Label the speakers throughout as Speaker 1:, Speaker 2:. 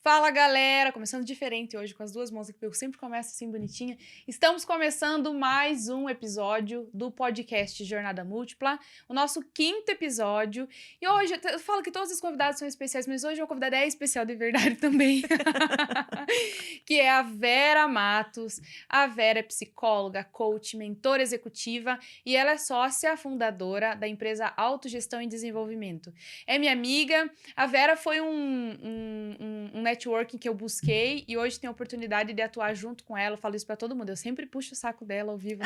Speaker 1: Fala, galera! Começando diferente hoje, com as duas mãos aqui, porque eu sempre começo assim, bonitinha. Estamos começando mais um episódio do podcast Jornada Múltipla, o nosso 5º episódio. E hoje, eu falo que todos os convidados são especiais, mas hoje o convidado é especial de verdade também. Que é a Vera Matos. A Vera é psicóloga, coach, mentora executiva e ela é sócia fundadora da empresa Autogestão e Desenvolvimento. É minha amiga. A Vera foi um networking que eu busquei e hoje tenho a oportunidade de atuar junto com ela. Eu falo isso pra todo mundo. Eu sempre puxo o saco dela ao vivo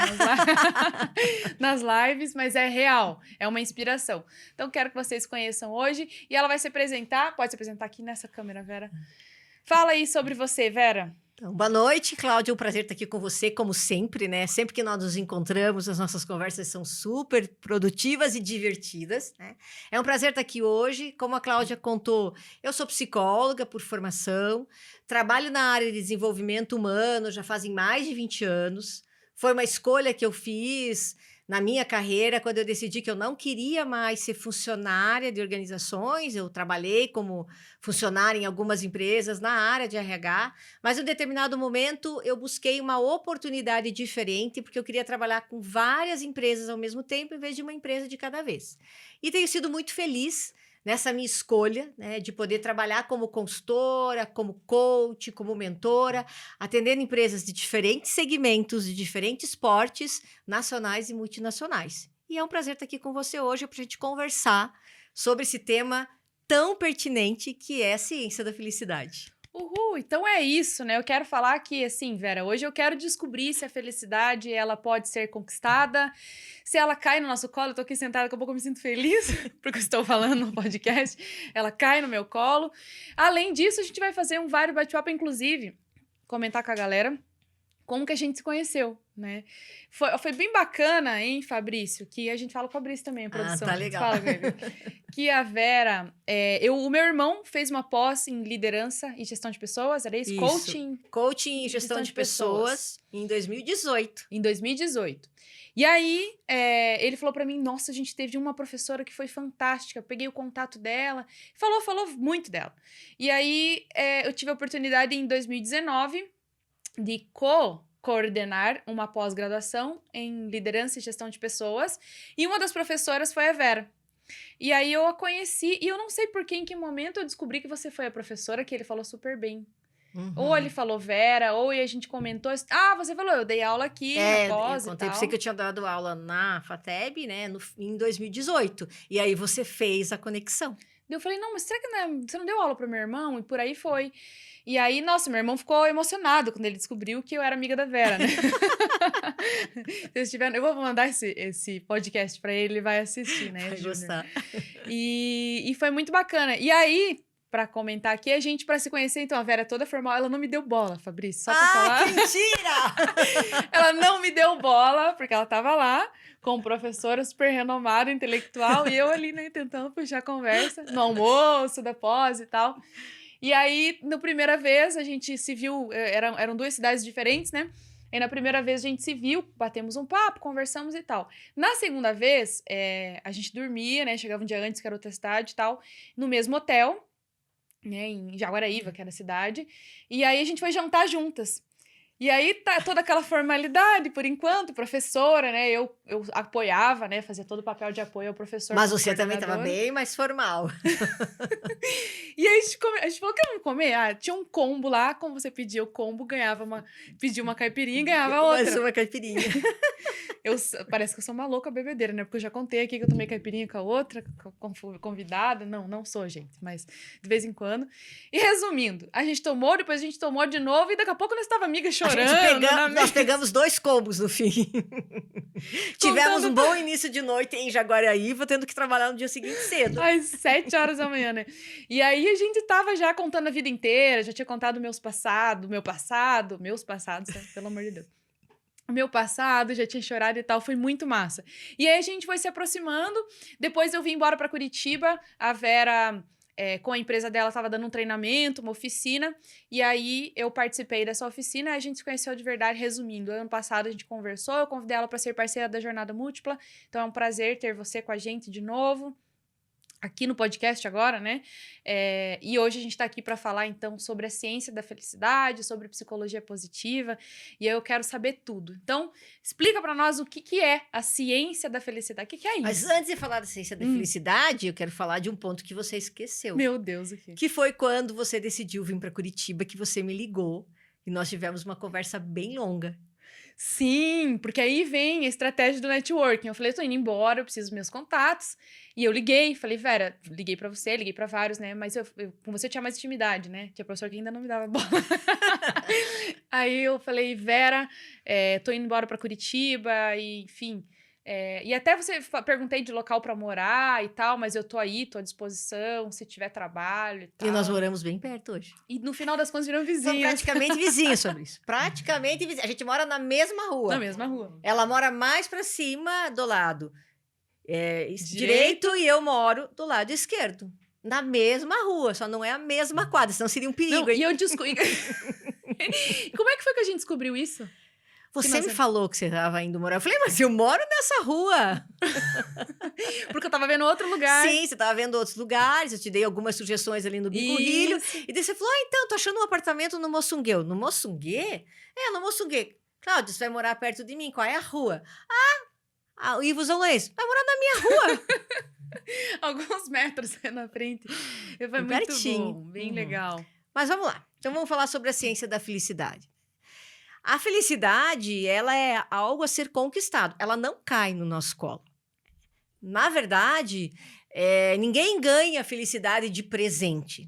Speaker 1: nas lives, mas é real. É uma inspiração. Então, quero que vocês conheçam hoje e ela vai se apresentar. Pode se apresentar aqui nessa câmera, Vera. Fala aí sobre você, Vera.
Speaker 2: Então, boa noite, Cláudia. É um prazer estar aqui com você, como sempre, né? Sempre que nós nos encontramos, as nossas conversas são super produtivas e divertidas, né? É um prazer estar aqui hoje. Como a Cláudia contou, eu sou psicóloga por formação, trabalho na área de desenvolvimento humano já fazem mais de 20 anos. Foi uma escolha que eu fiz na minha carreira, quando eu decidi que eu não queria mais ser funcionária de organizações. Eu trabalhei como funcionária em algumas empresas na área de RH, mas em um determinado momento eu busquei uma oportunidade diferente, porque eu queria trabalhar com várias empresas ao mesmo tempo, em vez de uma empresa de cada vez. E tenho sido muito feliz nessa minha escolha, né, de poder trabalhar como consultora, como coach, como mentora, atendendo empresas de diferentes segmentos, de diferentes portes, nacionais e multinacionais. E é um prazer estar aqui com você hoje para a gente conversar sobre esse tema tão pertinente que é a ciência da felicidade.
Speaker 1: Uhul, então é isso, né? Eu quero falar que, assim, Vera, hoje eu quero descobrir se a felicidade, ela pode ser conquistada, se ela cai no nosso colo. Eu tô aqui sentada, daqui a pouco eu me sinto feliz, porque eu estou falando no podcast, ela cai no meu colo. Além disso, a gente vai fazer um vários bate-papo, inclusive, comentar com a galera como que a gente se conheceu, né? Foi bem bacana, hein, Fabrício? Que a gente fala com o Fabrício também, a
Speaker 2: Ah,
Speaker 1: produção.
Speaker 2: tá
Speaker 1: A gente
Speaker 2: legal.
Speaker 1: fala com ele. Que a Vera... o meu irmão fez uma pós em liderança e gestão de pessoas, era isso?
Speaker 2: Isso. Coaching e gestão de pessoas em 2018.
Speaker 1: Em 2018. E aí, ele falou pra mim, nossa, a gente teve uma professora que foi fantástica. Eu peguei o contato dela, falou muito dela. E aí, eu tive a oportunidade em 2019 de coordenar uma pós-graduação em liderança e gestão de pessoas, e uma das professoras foi a Vera. E aí eu a conheci, e eu não sei por que, em que momento eu descobri que você foi a professora, que ele falou super bem. Ou ele falou Vera, ou a gente comentou, você falou, eu dei aula aqui na
Speaker 2: Eu
Speaker 1: pós e
Speaker 2: contei pra
Speaker 1: tal.
Speaker 2: você que eu tinha dado aula na FATEB, né, em 2018. E aí você fez a conexão.
Speaker 1: Eu falei, não, mas será que você não deu aula pro meu irmão? E por aí foi. E aí, nossa, meu irmão ficou emocionado quando ele descobriu que eu era amiga da Vera, né? Eu vou mandar esse podcast pra ele vai assistir, né,
Speaker 2: Vai
Speaker 1: Júnior?
Speaker 2: gostar.
Speaker 1: E foi muito bacana. E aí, pra comentar aqui, pra se conhecer, então, a Vera é toda formal, ela não me deu bola, Fabrício, só pra falar.
Speaker 2: Que mentira!
Speaker 1: Ela não me deu bola, porque ela tava lá, com professora super renomada, intelectual, e eu ali, né, tentando puxar a conversa, no almoço, da pós e tal. E aí, na primeira vez, a gente se viu, eram duas cidades diferentes, né? E na primeira vez a gente se viu, batemos um papo, conversamos e tal. Na segunda vez, a gente dormia, né? Chegava um dia antes, que era outra cidade e tal, no mesmo hotel, né? Em Jaguaraíva, que era a cidade. E aí a gente foi jantar juntas. E aí tá toda aquela formalidade, por enquanto, professora, né? Eu apoiava, né? Fazia todo o papel de apoio ao professor.
Speaker 2: Mas
Speaker 1: como
Speaker 2: você também estava
Speaker 1: coordenadora.
Speaker 2: bem mais formal.
Speaker 1: E aí a gente falou que vamos comer. Tinha um combo lá, como você pedia o combo, pedia uma caipirinha e ganhava outra.
Speaker 2: Mais uma caipirinha.
Speaker 1: Parece que eu sou uma louca bebedeira, né? Porque eu já contei aqui que eu tomei caipirinha com a outra, convidada. Não sou, gente, mas de vez em quando. E resumindo, a gente tomou, depois a gente tomou de novo e daqui a pouco nós estava amiga chorando.
Speaker 2: Nós pegamos 2 combos no fim. Tivemos um bom início de noite em Jaguaraíva, tendo que trabalhar no dia seguinte cedo.
Speaker 1: Às 7 horas da manhã, né? E aí a gente tava já contando a vida inteira, já tinha contado meus passados, né? Pelo amor de Deus. O meu passado, já tinha chorado e tal, foi muito massa. E aí a gente foi se aproximando, depois eu vim embora pra Curitiba, a Vera, com a empresa dela, tava dando um treinamento, uma oficina, e aí eu participei dessa oficina e a gente se conheceu de verdade. Resumindo, ano passado a gente conversou, eu convidei ela pra ser parceira da Jornada Múltipla, então é um prazer ter você com a gente de novo. aqui no podcast agora, né? E hoje a gente está aqui para falar, então, sobre a ciência da felicidade, sobre psicologia positiva, e eu quero saber tudo. Então, explica para nós o que é a ciência da felicidade. O que é
Speaker 2: Mas
Speaker 1: isso?
Speaker 2: antes de falar da ciência da felicidade, eu quero falar de um ponto que você esqueceu.
Speaker 1: Meu Deus, o quê?
Speaker 2: Que foi quando você decidiu vir para Curitiba, que você me ligou e nós tivemos uma conversa bem longa.
Speaker 1: Sim, porque aí vem a estratégia do networking. Eu falei, eu tô indo embora, eu preciso dos meus contatos. E eu liguei, falei, Vera, liguei pra você, liguei pra vários, né? Mas com você eu tinha mais intimidade, né? Tinha professor que ainda não me dava bola. Aí eu falei, Vera, tô indo embora pra Curitiba, e enfim. E até você perguntei de local pra morar e tal, mas eu tô aí, tô à disposição, se tiver trabalho e tal.
Speaker 2: E nós moramos bem perto hoje.
Speaker 1: E no final das contas viram
Speaker 2: São
Speaker 1: vizinhos.
Speaker 2: praticamente vizinhos sobre isso. Praticamente vizinhos. A gente mora na mesma rua.
Speaker 1: Na mesma rua.
Speaker 2: Ela mora mais para cima do lado direito e eu moro do lado esquerdo. Na mesma rua, só não é a mesma quadra, senão seria um perigo,
Speaker 1: Não,
Speaker 2: hein?
Speaker 1: e eu descobri. Como é que foi que a gente descobriu isso?
Speaker 2: Você me falou que você estava indo morar. Eu falei, mas eu moro nessa rua.
Speaker 1: Porque eu tava vendo outro lugar.
Speaker 2: Sim, você estava vendo outros lugares, eu te dei algumas sugestões ali no Bicurrilho. E daí você falou, então, tô achando um apartamento no Moçunguê. No Moçunguê? No Moçunguê. Cláudia, você vai morar perto de mim, qual é a rua? O Ivo Zonlês, vai morar na minha rua.
Speaker 1: Alguns metros na frente. Foi muito
Speaker 2: pertinho.
Speaker 1: bom, bem legal.
Speaker 2: Mas vamos lá, então vamos falar sobre a ciência da felicidade. A felicidade, ela é algo a ser conquistado, ela não cai no nosso colo. Na verdade, ninguém ganha felicidade de presente.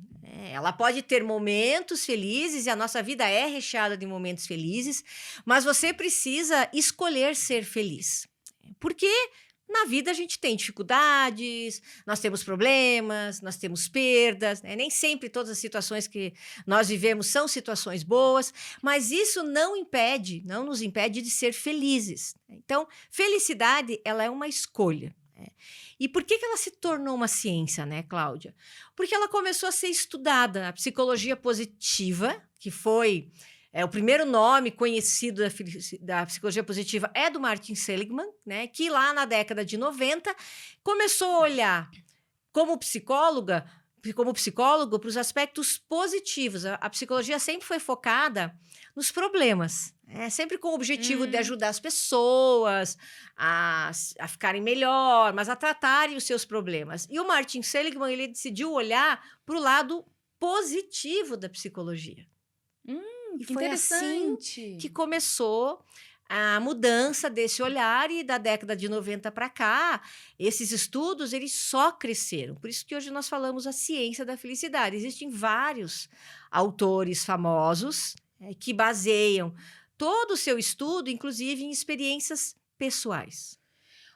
Speaker 2: Ela pode ter momentos felizes e a nossa vida é recheada de momentos felizes, mas você precisa escolher ser feliz. Porque na vida a gente tem dificuldades, nós temos problemas, nós temos perdas, né? Nem sempre todas as situações que nós vivemos são situações boas, mas isso não nos impede de ser felizes. Então, felicidade, ela é uma escolha. E por que ela se tornou uma ciência, né, Cláudia? Porque ela começou a ser estudada. A psicologia positiva, que foi o primeiro nome conhecido da psicologia positiva é do Martin Seligman, né, que lá na década de 90 começou a olhar como psicólogo para os aspectos positivos. A psicologia sempre foi focada nos problemas, sempre com o objetivo de ajudar as pessoas a ficarem melhor, mas a tratarem os seus problemas. E o Martin Seligman, ele decidiu olhar para o lado positivo da psicologia. E foi assim que começou a mudança desse olhar, e da década de 90 para cá, esses estudos eles só cresceram. Por isso que hoje nós falamos a ciência da felicidade. Existem vários autores famosos que baseiam todo o seu estudo, inclusive em experiências pessoais.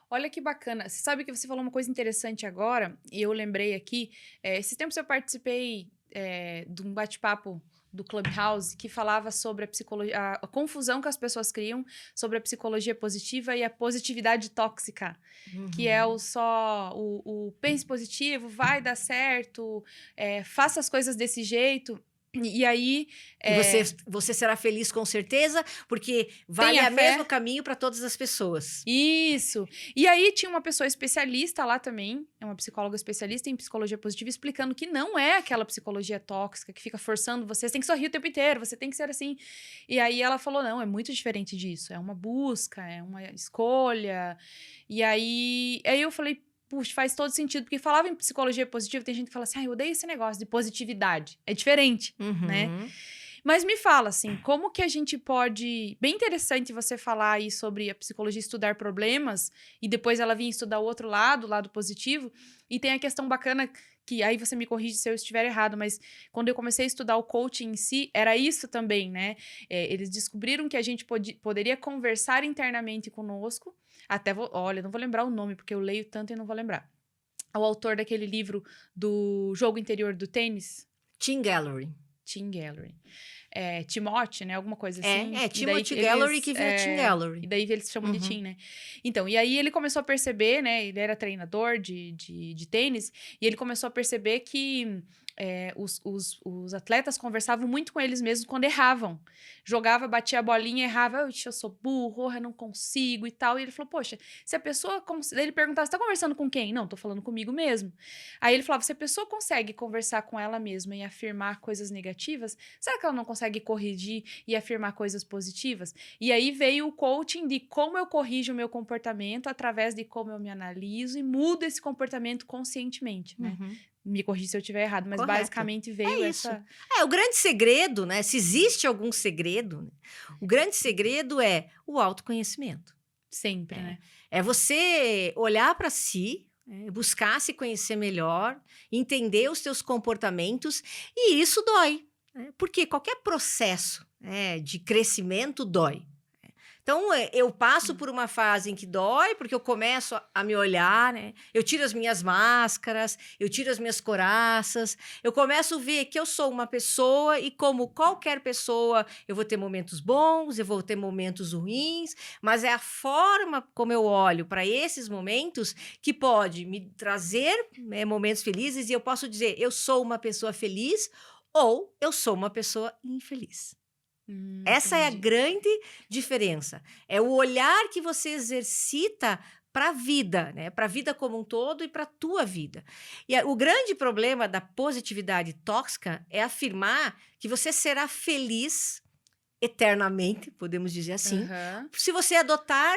Speaker 1: Olha que bacana. Você sabe que você falou uma coisa interessante agora, e eu lembrei aqui. Esses tempos eu participei de um bate-papo do Clubhouse, que falava sobre a psicologia, a confusão que as pessoas criam sobre a psicologia positiva e a positividade tóxica, que é o pense positivo, vai dar certo, faça as coisas desse jeito. E aí...
Speaker 2: Você será feliz com certeza, porque vale o mesmo caminho para todas as pessoas.
Speaker 1: Isso. E aí tinha uma pessoa especialista lá também, uma psicóloga especialista em psicologia positiva, explicando que não é aquela psicologia tóxica que fica forçando você tem que sorrir o tempo inteiro, você tem que ser assim. E aí ela falou, não, é muito diferente disso. É uma busca, é uma escolha. E aí eu falei, puxa, faz todo sentido, porque falava em psicologia positiva, tem gente que fala assim, eu odeio esse negócio de positividade. É diferente, né? Mas me fala, assim, como que a gente pode... Bem interessante você falar aí sobre a psicologia estudar problemas e depois ela vir estudar o outro lado, o lado positivo. E tem a questão bacana, que aí você me corrige se eu estiver errado, mas quando eu comecei a estudar o coaching em si, era isso também, né? Eles descobriram que a gente poderia conversar internamente conosco. Olha, não vou lembrar o nome, porque eu leio tanto e não vou lembrar. O autor daquele livro do Jogo Interior do Tênis.
Speaker 2: Tim Gallery.
Speaker 1: Timothy, né? Alguma coisa assim.
Speaker 2: Timothy Gallery que vira Tim Gallery.
Speaker 1: E daí eles chamam de Tim, né? Então, e aí ele começou a perceber, né? Ele era treinador de tênis, e ele começou a perceber que os atletas conversavam muito com eles mesmos quando erravam. Jogava, batia a bolinha, errava, eu sou burro, eu não consigo e tal. E ele falou, poxa, se a pessoa... Daí ele perguntava, você tá conversando com quem? Não, tô falando comigo mesmo. Aí ele falava, se a pessoa consegue conversar com ela mesma e afirmar coisas negativas, será que ela não consegue corrigir e afirmar coisas positivas? E aí veio o coaching de como eu corrijo o meu comportamento através de como eu me analiso e mudo esse comportamento conscientemente, né?
Speaker 2: Uhum.
Speaker 1: Me corrija se eu estiver errado, mas
Speaker 2: Correto.
Speaker 1: basicamente veio
Speaker 2: isso.
Speaker 1: essa...
Speaker 2: O grande segredo, né? Se existe algum segredo, né, o grande segredo é o autoconhecimento.
Speaker 1: Sempre, né?
Speaker 2: É você olhar para si, buscar se conhecer melhor, entender os teus comportamentos, e isso dói, né? Porque qualquer processo de crescimento dói. Então, eu passo por uma fase em que dói, porque eu começo a me olhar, né? Eu tiro as minhas máscaras, eu tiro as minhas couraças, eu começo a ver que eu sou uma pessoa e, como qualquer pessoa, eu vou ter momentos bons, eu vou ter momentos ruins, mas é a forma como eu olho para esses momentos que pode me trazer momentos felizes, e eu posso dizer, eu sou uma pessoa feliz ou eu sou uma pessoa infeliz. Essa é a
Speaker 1: Entendi.
Speaker 2: grande diferença. É o olhar que você exercita para a vida, né? Para a vida como um todo e para a tua vida. E o grande problema da positividade tóxica é afirmar que você será feliz eternamente, podemos dizer assim, se você adotar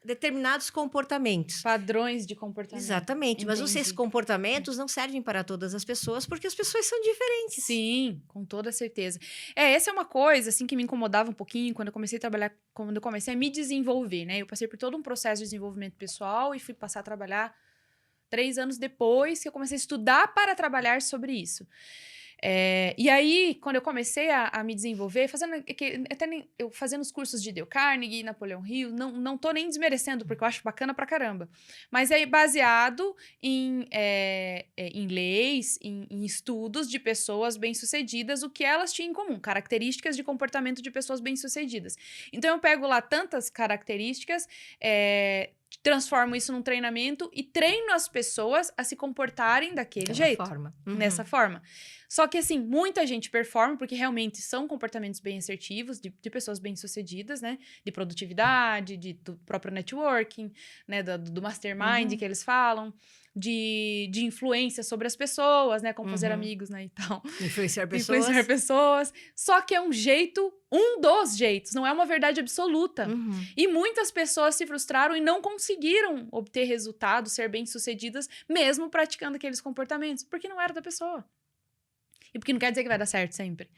Speaker 2: determinados comportamentos.
Speaker 1: Padrões de comportamento.
Speaker 2: Exatamente, mas esses comportamentos não servem para todas as pessoas, porque as pessoas são diferentes.
Speaker 1: Sim, com toda certeza. Essa é uma coisa, assim, que me incomodava um pouquinho quando eu comecei a trabalhar, quando eu comecei a me desenvolver, né? Eu passei por todo um processo de desenvolvimento pessoal e fui passar a trabalhar 3 anos depois que eu comecei a estudar para trabalhar sobre isso. E aí, quando eu comecei a me desenvolver, eu fazendo os cursos de Dale Carnegie, Napoleão Hill, não tô nem desmerecendo, porque eu acho bacana pra caramba. Mas é baseado em leis, em estudos de pessoas bem-sucedidas, o que elas tinham em comum, características de comportamento de pessoas bem-sucedidas. Então, eu pego lá tantas características, transformo isso num treinamento e treino as pessoas a se comportarem daquele jeito. Nessa forma. Só que, assim, muita gente performa, porque realmente são comportamentos bem assertivos, de pessoas bem-sucedidas, né? De produtividade, do próprio networking, né? Do mastermind que eles falam, de influência sobre as pessoas, né? Como fazer amigos, né? E tal.
Speaker 2: Influenciar pessoas.
Speaker 1: Influenciar pessoas. Só que é um dos jeitos, não é uma verdade absoluta. E muitas pessoas se frustraram e não conseguiram obter resultados, ser bem-sucedidas, mesmo praticando aqueles comportamentos, porque não era da pessoa. E porque não quer dizer que vai dar certo sempre.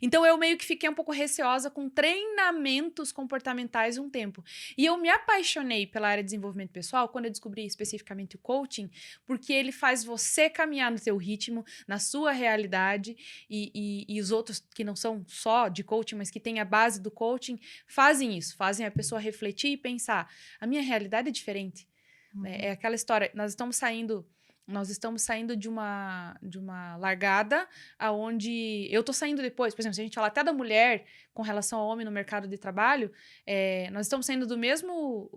Speaker 1: Então, eu meio que fiquei um pouco receosa com treinamentos comportamentais um tempo. E eu me apaixonei pela área de desenvolvimento pessoal quando eu descobri especificamente o coaching, porque ele faz você caminhar no seu ritmo, na sua realidade, e os outros que não são só de coaching, mas que têm a base do coaching, fazem isso. Fazem a pessoa refletir e pensar, a minha realidade é diferente. É aquela história, nós estamos saindo de uma largada aonde eu tô saindo depois. Por exemplo, se a gente falar até da mulher com relação ao homem no mercado de trabalho, nós estamos saindo do mesmo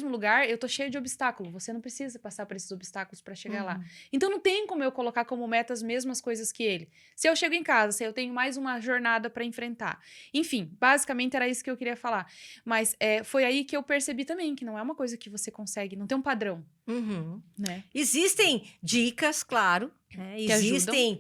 Speaker 1: lugar, eu tô cheio de obstáculos. Você não precisa passar por esses obstáculos para chegar lá. Então, não tem como eu colocar como meta as mesmas coisas que ele. Se eu chego em casa, se eu tenho mais uma jornada para enfrentar. Enfim, basicamente era isso que eu queria falar. Mas foi aí que eu percebi também que não é uma coisa que você consegue, não tem um padrão. Né?
Speaker 2: Existem dicas, claro, existem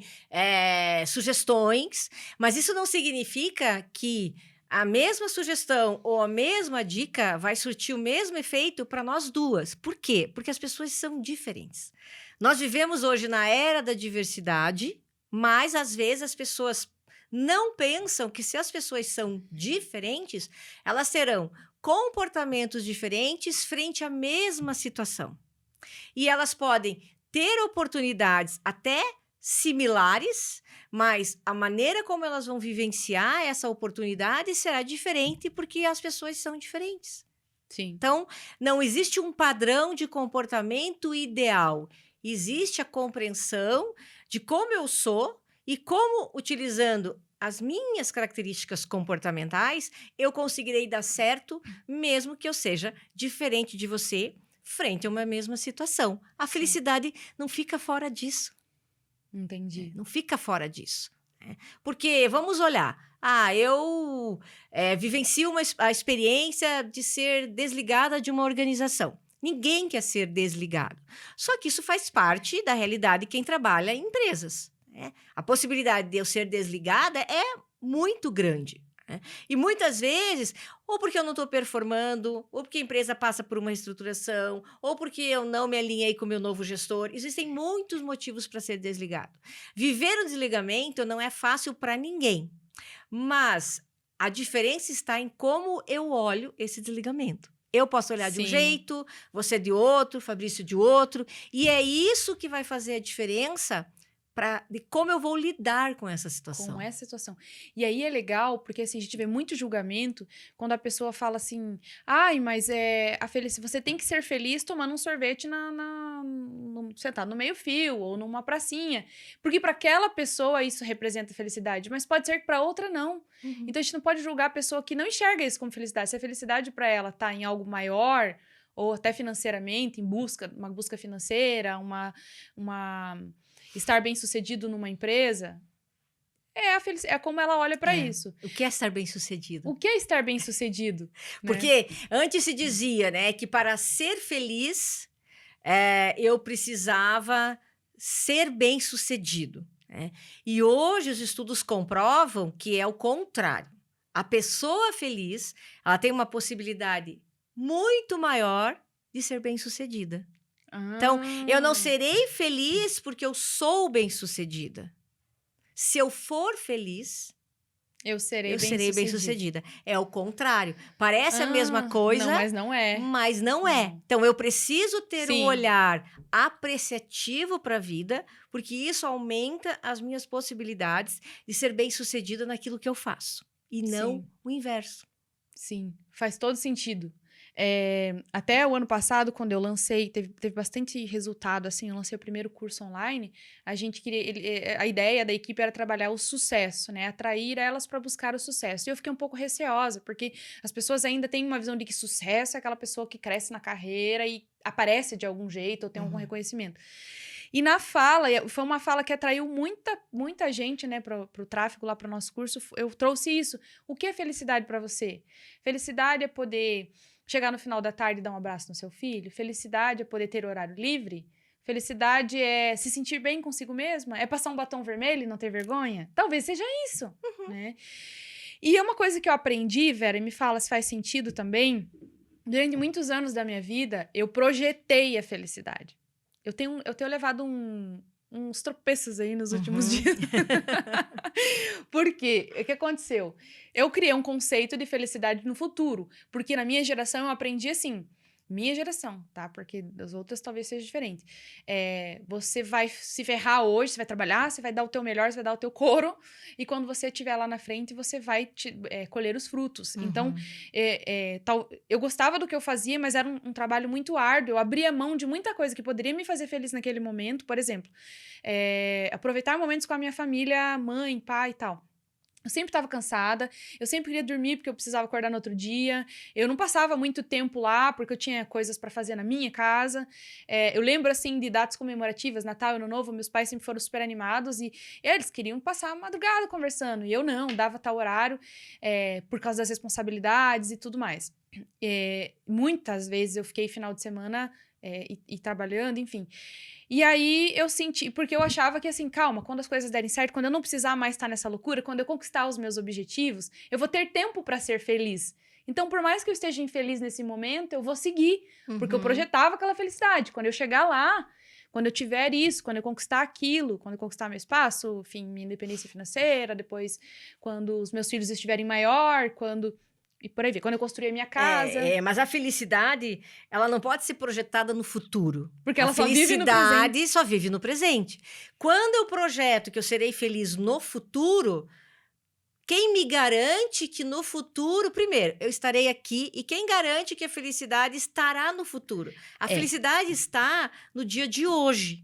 Speaker 2: sugestões, mas isso não significa que a mesma sugestão ou a mesma dica vai surtir o mesmo efeito para nós duas. Por quê? Porque as pessoas são diferentes. Nós vivemos hoje na era da diversidade, mas às vezes as pessoas não pensam que, se as pessoas são diferentes, elas terão comportamentos diferentes frente à mesma situação. E elas podem ter oportunidades até similares, mas a maneira como elas vão vivenciar essa oportunidade será diferente, porque as pessoas são diferentes.
Speaker 1: Sim.
Speaker 2: Então, não existe um padrão de comportamento ideal. Existe a compreensão de como eu sou e como, utilizando as minhas características comportamentais, eu conseguirei dar certo, mesmo que eu seja diferente de você, frente a uma mesma situação. A felicidade não fica fora disso.
Speaker 1: Entendi.
Speaker 2: Não fica fora disso. Né? Porque, vamos olhar, eu vivencio a experiência de ser desligada de uma organização. Ninguém quer ser desligado. Só que isso faz parte da realidade de quem trabalha em empresas. Né? A possibilidade de eu ser desligada é muito grande. Né? E muitas vezes, ou porque eu não estou performando, ou porque a empresa passa por uma reestruturação, ou porque eu não me alinhei com o meu novo gestor. Existem muitos motivos para ser desligado. Viver um desligamento não é fácil para ninguém, mas a diferença está em como eu olho esse desligamento. Eu posso olhar de um jeito, você de outro, Fabrício de outro, e é isso que vai fazer a diferença de como eu vou lidar com essa situação.
Speaker 1: Com essa situação. E aí é legal, porque assim, a gente vê muito julgamento quando a pessoa fala assim, mas você tem que ser feliz tomando um sorvete sentado no meio-fio ou numa pracinha. Porque para aquela pessoa isso representa felicidade, mas pode ser que para outra não. Uhum. Então a gente não pode julgar a pessoa que não enxerga isso como felicidade. Se a felicidade para ela tá em algo maior, ou até financeiramente, uma busca financeira, estar bem-sucedido numa empresa, é como ela olha para isso.
Speaker 2: O que é estar bem-sucedido?
Speaker 1: O que é estar bem-sucedido?
Speaker 2: Porque antes se dizia, né, que para ser feliz, eu precisava ser bem-sucedido. Né? E hoje os estudos comprovam que é o contrário. A pessoa feliz, ela tem uma possibilidade muito maior de ser bem-sucedida. Então, eu não serei feliz porque eu sou bem-sucedida. Se eu for feliz, eu serei bem-sucedida. É o contrário. Parece a mesma coisa,
Speaker 1: mas não é.
Speaker 2: Mas não é. Então, eu preciso ter um olhar apreciativo para a vida, porque isso aumenta as minhas possibilidades de ser bem-sucedida naquilo que eu faço. E não o inverso.
Speaker 1: Sim, faz todo sentido. Até o ano passado, quando eu lancei, teve bastante resultado, assim, eu lancei o primeiro curso online, a ideia da equipe era trabalhar o sucesso, né, atrair elas para buscar o sucesso, e eu fiquei um pouco receosa, porque as pessoas ainda têm uma visão de que sucesso é aquela pessoa que cresce na carreira e aparece de algum jeito, ou tem algum reconhecimento. E na fala, foi uma fala que atraiu muita gente, né, pro tráfego lá para o nosso curso, eu trouxe isso. O que é felicidade para você? Felicidade é poder chegar no final da tarde e dar um abraço no seu filho? Felicidade é poder ter horário livre? Felicidade é se sentir bem consigo mesma? É passar um batom vermelho e não ter vergonha? Talvez seja isso, né? E é uma coisa que eu aprendi, Vera, e me fala se faz sentido também. Durante muitos anos da minha vida, eu projetei a felicidade. Eu tenho levado uns tropeços aí nos últimos dias. Por quê? O que aconteceu? Eu criei um conceito de felicidade no futuro, porque na minha geração eu aprendi assim, minha geração, tá? Porque das outras talvez seja diferente. Você vai se ferrar hoje, você vai trabalhar, você vai dar o teu melhor, você vai dar o teu couro, e quando você estiver lá na frente, você vai colher os frutos. Então, eu gostava do que eu fazia, mas era um trabalho muito árduo. Eu abria mão de muita coisa que poderia me fazer feliz naquele momento. Por exemplo, aproveitar momentos com a minha família, mãe, pai e tal. Eu sempre estava cansada, eu sempre queria dormir porque eu precisava acordar no outro dia. Eu não passava muito tempo lá porque eu tinha coisas para fazer na minha casa. Eu lembro, assim, de datas comemorativas, Natal e Ano Novo, meus pais sempre foram super animados e eles queriam passar a madrugada conversando. E eu não, dava tal horário por causa das responsabilidades e tudo mais. Muitas vezes eu fiquei final de semana e trabalhando, enfim. E aí eu senti, porque eu achava que assim, calma, quando as coisas derem certo, quando eu não precisar mais estar nessa loucura, quando eu conquistar os meus objetivos, eu vou ter tempo para ser feliz. Então, por mais que eu esteja infeliz nesse momento, eu vou seguir, porque eu projetava aquela felicidade. Quando eu chegar lá, quando eu tiver isso, quando eu conquistar aquilo, quando eu conquistar meu espaço, enfim, minha independência financeira, depois quando os meus filhos estiverem maior, e por aí vai, quando eu construir a minha casa.
Speaker 2: Mas a felicidade, ela não pode ser projetada no futuro.
Speaker 1: Porque ela só vive no presente. A felicidade
Speaker 2: só vive no presente. Quando eu projeto que eu serei feliz no futuro, quem me garante que no futuro, primeiro, eu estarei aqui, e quem garante que a felicidade estará no futuro? A felicidade está no dia de hoje.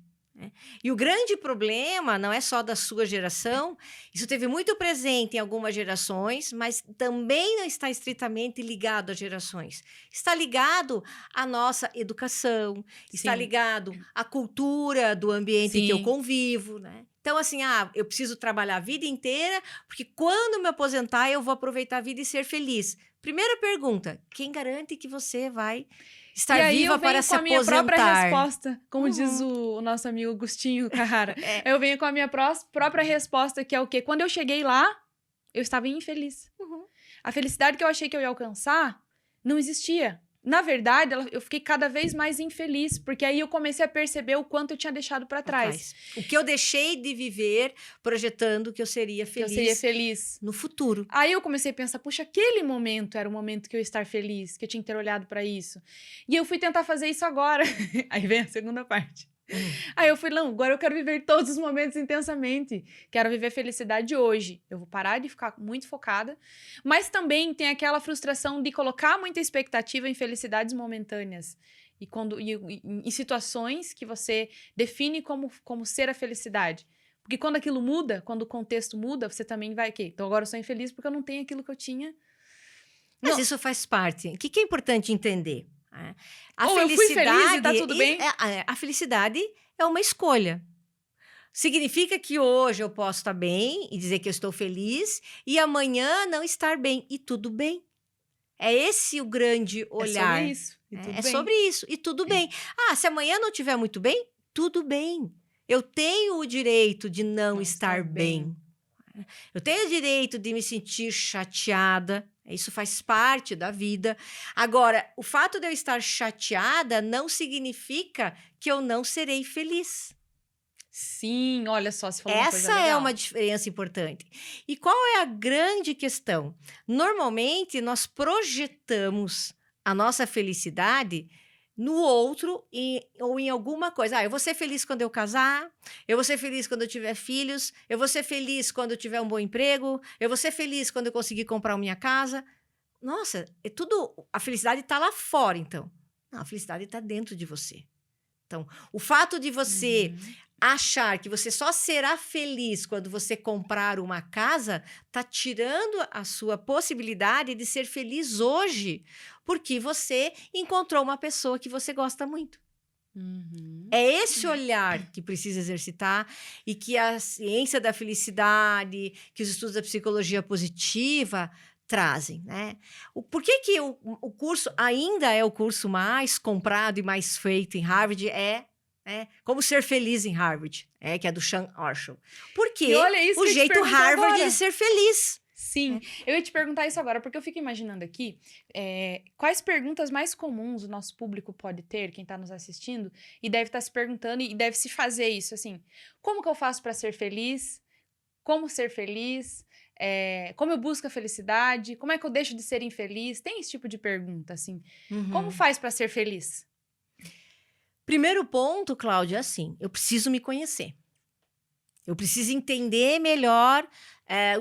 Speaker 2: E o grande problema não é só da sua geração, isso teve muito presente em algumas gerações, mas também não está estritamente ligado às gerações. Está ligado à nossa educação, está ligado à cultura do ambiente que eu convivo, né? Então, assim, eu preciso trabalhar a vida inteira, porque quando me aposentar, eu vou aproveitar a vida e ser feliz. Primeira pergunta: quem garante que você vai
Speaker 1: E
Speaker 2: estar
Speaker 1: aí eu
Speaker 2: viva para
Speaker 1: venho
Speaker 2: se
Speaker 1: com a minha própria
Speaker 2: aposentar?
Speaker 1: resposta, como diz
Speaker 2: Uhum.
Speaker 1: o nosso amigo Agostinho Carrara.
Speaker 2: É.
Speaker 1: Eu venho com a minha própria resposta, que é o quê? Quando eu cheguei lá, eu estava infeliz.
Speaker 2: Uhum.
Speaker 1: A felicidade que eu achei que eu ia alcançar não existia. Na verdade, eu fiquei cada vez mais infeliz, porque aí eu comecei a perceber o quanto eu tinha deixado para trás.
Speaker 2: O que eu deixei de viver projetando que eu seria
Speaker 1: Que eu seria
Speaker 2: feliz
Speaker 1: feliz.
Speaker 2: no futuro.
Speaker 1: Aí eu comecei a pensar, puxa, aquele momento era o momento que eu ia estar feliz, que eu tinha que ter olhado para isso. E eu fui tentar fazer isso agora. Aí vem a segunda parte. Aí eu fui, não, agora eu quero viver todos os momentos intensamente. Quero viver felicidade hoje. Eu vou parar de ficar muito focada. Mas também tem aquela frustração de colocar muita expectativa em felicidades momentâneas. Em situações que você define como ser a felicidade. Porque quando aquilo muda, quando o contexto muda, você também vai, ok, então agora eu sou infeliz porque eu não tenho aquilo que eu tinha.
Speaker 2: Mas
Speaker 1: Não.
Speaker 2: isso faz parte. O que é importante entender? A
Speaker 1: Ou eu fui feliz e tá
Speaker 2: felicidade,
Speaker 1: tudo bem.
Speaker 2: a felicidade é uma escolha. Significa que hoje eu posso estar bem e dizer que eu estou feliz e amanhã não estar bem e tudo bem. É esse o grande
Speaker 1: É sobre
Speaker 2: olhar.
Speaker 1: isso. E tudo
Speaker 2: É
Speaker 1: bem.
Speaker 2: sobre isso e tudo bem. Se amanhã não estiver muito bem, tudo bem. Eu tenho o direito de não estar bem. Eu tenho o direito de me sentir chateada. Isso faz parte da vida. Agora, o fato de eu estar chateada não significa que eu não serei feliz.
Speaker 1: Sim, olha só, você falou uma coisa
Speaker 2: Essa é
Speaker 1: legal.
Speaker 2: uma diferença importante. E qual é a grande questão? Normalmente, nós projetamos a nossa felicidade no outro ou em alguma coisa. Eu vou ser feliz quando eu casar, eu vou ser feliz quando eu tiver filhos, eu vou ser feliz quando eu tiver um bom emprego, eu vou ser feliz quando eu conseguir comprar minha casa. Nossa, a felicidade está lá fora, então. Não, a felicidade está dentro de você. Então, o fato de você achar que você só será feliz quando você comprar uma casa, está tirando a sua possibilidade de ser feliz hoje, porque você encontrou uma pessoa que você gosta muito. É esse olhar que precisa exercitar e que a ciência da felicidade, que os estudos da psicologia positiva trazem, né? Por que o curso ainda é o curso mais comprado e mais feito em Harvard Como Ser Feliz em Harvard, que é do Sean Arshall. Porque
Speaker 1: E olha isso
Speaker 2: o
Speaker 1: que eu ia te
Speaker 2: jeito
Speaker 1: perguntar
Speaker 2: Harvard
Speaker 1: agora.
Speaker 2: de ser feliz.
Speaker 1: Sim, eu ia te perguntar isso agora, porque eu fico imaginando aqui quais perguntas mais comuns o nosso público pode ter, quem está nos assistindo, e deve estar se perguntando e deve se fazer isso, assim, como que eu faço para ser feliz? Como ser feliz? Como eu busco a felicidade? Como é que eu deixo de ser infeliz? Tem esse tipo de pergunta, assim. Como faz para ser feliz?
Speaker 2: Primeiro ponto, Cláudia, é assim, eu preciso me conhecer. Eu preciso entender melhor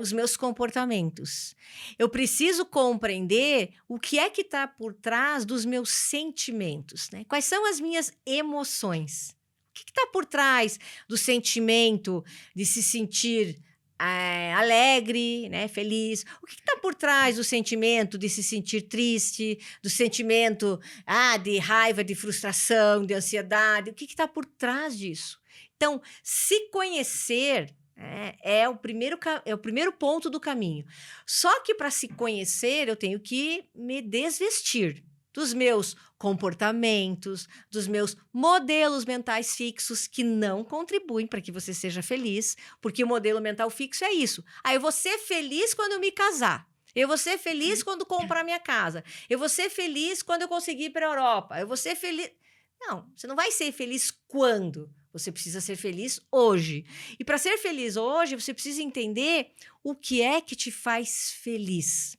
Speaker 2: os meus comportamentos. Eu preciso compreender o que é que está por trás dos meus sentimentos, né? Quais são as minhas emoções? O que está por trás do sentimento de se sentir alegre, né, feliz? O que está por trás do sentimento de se sentir triste, do sentimento de raiva, de frustração, de ansiedade? O que está por trás disso? Então, se conhecer é o primeiro ponto do caminho. Só que para se conhecer, eu tenho que me desvestir dos meus comportamentos, dos meus modelos mentais fixos que não contribuem para que você seja feliz, porque o modelo mental fixo é isso. Eu vou ser feliz quando eu me casar. Eu vou ser feliz quando comprar minha casa. Eu vou ser feliz quando eu conseguir ir para a Europa. Eu vou ser feliz... Não, você não vai ser feliz quando? Você precisa ser feliz hoje. E para ser feliz hoje, você precisa entender o que é que te faz feliz.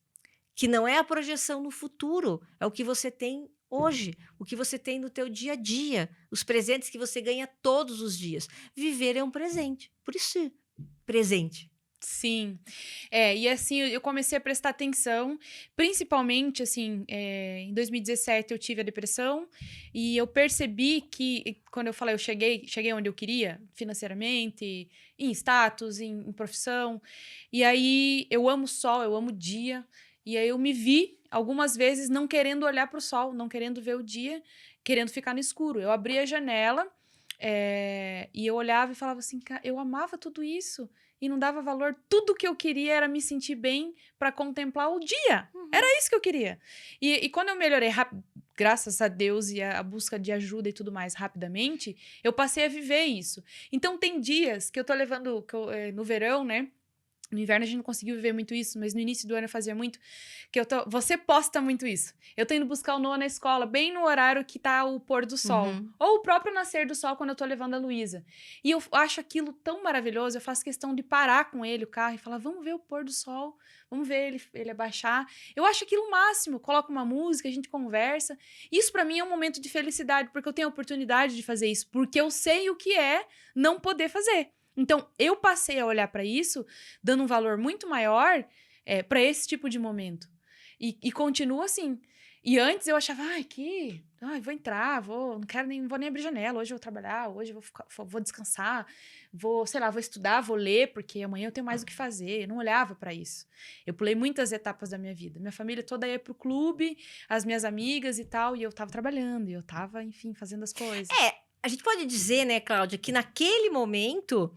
Speaker 2: Que não é a projeção no futuro, é o que você tem hoje, o que você tem no teu dia a dia, os presentes que você ganha todos os dias. Viver é um presente, por isso presente.
Speaker 1: Sim, e assim, eu comecei a prestar atenção, principalmente, assim, em 2017 eu tive a depressão, e eu percebi que, quando eu falei, eu cheguei onde eu queria, financeiramente, em status, em profissão, e aí eu amo o sol, eu amo o dia, e aí eu me vi, algumas vezes, não querendo olhar para o sol, não querendo ver o dia, querendo ficar no escuro. Eu abri a janela, E eu olhava e falava assim, eu amava tudo isso e não dava valor. Tudo que eu queria era me sentir bem para contemplar o dia. Era isso que eu queria. E quando eu melhorei graças a Deus e a busca de ajuda e tudo mais rapidamente, eu passei a viver isso. Então tem dias que eu tô levando, no verão, né? No inverno a gente não conseguiu viver muito isso, mas no início do ano eu fazia muito, você posta muito isso. Eu tô indo buscar o Noah na escola, bem no horário que tá o pôr do sol. Ou o próprio nascer do sol, quando eu tô levando a Luísa. E eu acho aquilo tão maravilhoso, eu faço questão de parar com ele, o carro, e falar, vamos ver o pôr do sol, vamos ver ele abaixar. Eu acho aquilo o máximo, coloco uma música, a gente conversa. Isso pra mim é um momento de felicidade, porque eu tenho a oportunidade de fazer isso, porque eu sei o que é não poder fazer. Então, eu passei a olhar para isso, dando um valor muito maior para esse tipo de momento. E continua assim. E antes eu achava, vou entrar, vou nem abrir janela, hoje eu vou trabalhar, hoje eu vou descansar, vou estudar, vou ler, porque amanhã eu tenho mais o que fazer. Eu não olhava para isso. Eu pulei muitas etapas da minha vida. Minha família toda ia pro clube, as minhas amigas e tal, e eu tava trabalhando, e eu tava, enfim, fazendo as coisas.
Speaker 2: A gente pode dizer, né, Cláudia, que naquele momento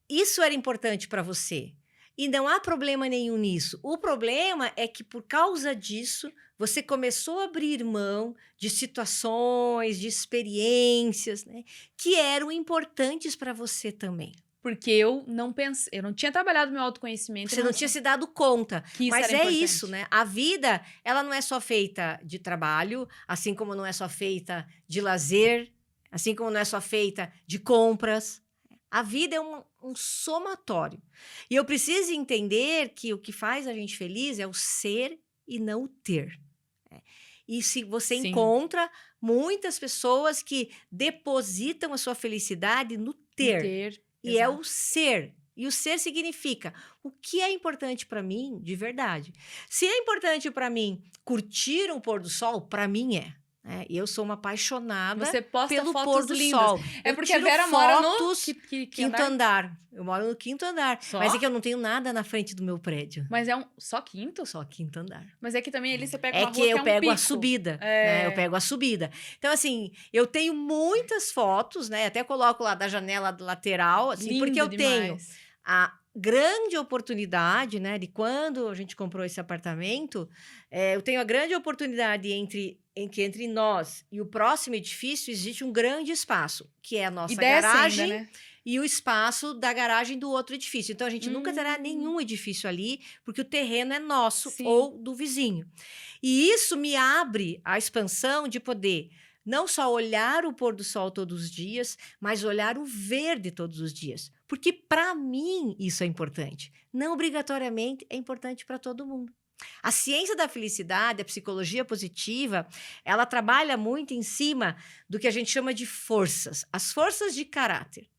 Speaker 2: isso era importante para você. E não há problema nenhum nisso. O problema é que, por causa disso, você começou a abrir mão de situações, de experiências, né, que eram importantes para você também.
Speaker 1: Porque eu não tinha trabalhado meu autoconhecimento.
Speaker 2: Você não tinha se dado conta. Mas é
Speaker 1: importante.
Speaker 2: isso, né? A vida, ela não é só feita de trabalho, assim como não é só feita de lazer, assim como não é só feita de compras. A vida é um somatório. E eu preciso entender que o que faz a gente feliz é o ser e não o ter. E se você encontra muitas pessoas que depositam a sua felicidade no ter. E é o ser. E o ser significa o que é importante para mim de verdade. Se é importante para mim curtir o pôr do sol, para mim é. Eu sou uma apaixonada pelo pôr do sol.
Speaker 1: É porque a Vera mora no
Speaker 2: quinto andar. Eu moro no quinto andar. Só? Mas é que eu não tenho nada na frente do meu prédio.
Speaker 1: Mas é só quinto?
Speaker 2: Só quinto andar.
Speaker 1: Mas é que também ali você pega uma rua
Speaker 2: que eu pego
Speaker 1: pico.
Speaker 2: a subida. Né? Eu pego a subida. Então, assim, eu tenho muitas fotos, né? Até coloco lá da janela lateral, assim,
Speaker 1: lindo
Speaker 2: porque eu
Speaker 1: demais.
Speaker 2: tenho a grande oportunidade, né? De quando a gente comprou esse apartamento, eu tenho a grande oportunidade entre nós e o próximo edifício existe um grande espaço, que é a nossa garagem ainda, né? E o espaço da garagem do outro edifício. Então, a gente nunca terá nenhum edifício ali, porque o terreno é nosso ou do vizinho. E isso me abre a expansão de poder não só olhar o pôr do sol todos os dias, mas olhar o verde todos os dias. Porque, para mim, isso é importante. Não obrigatoriamente é importante para todo mundo. A ciência da felicidade, a psicologia positiva, ela trabalha muito em cima do que a gente chama de forças. As forças de caráter.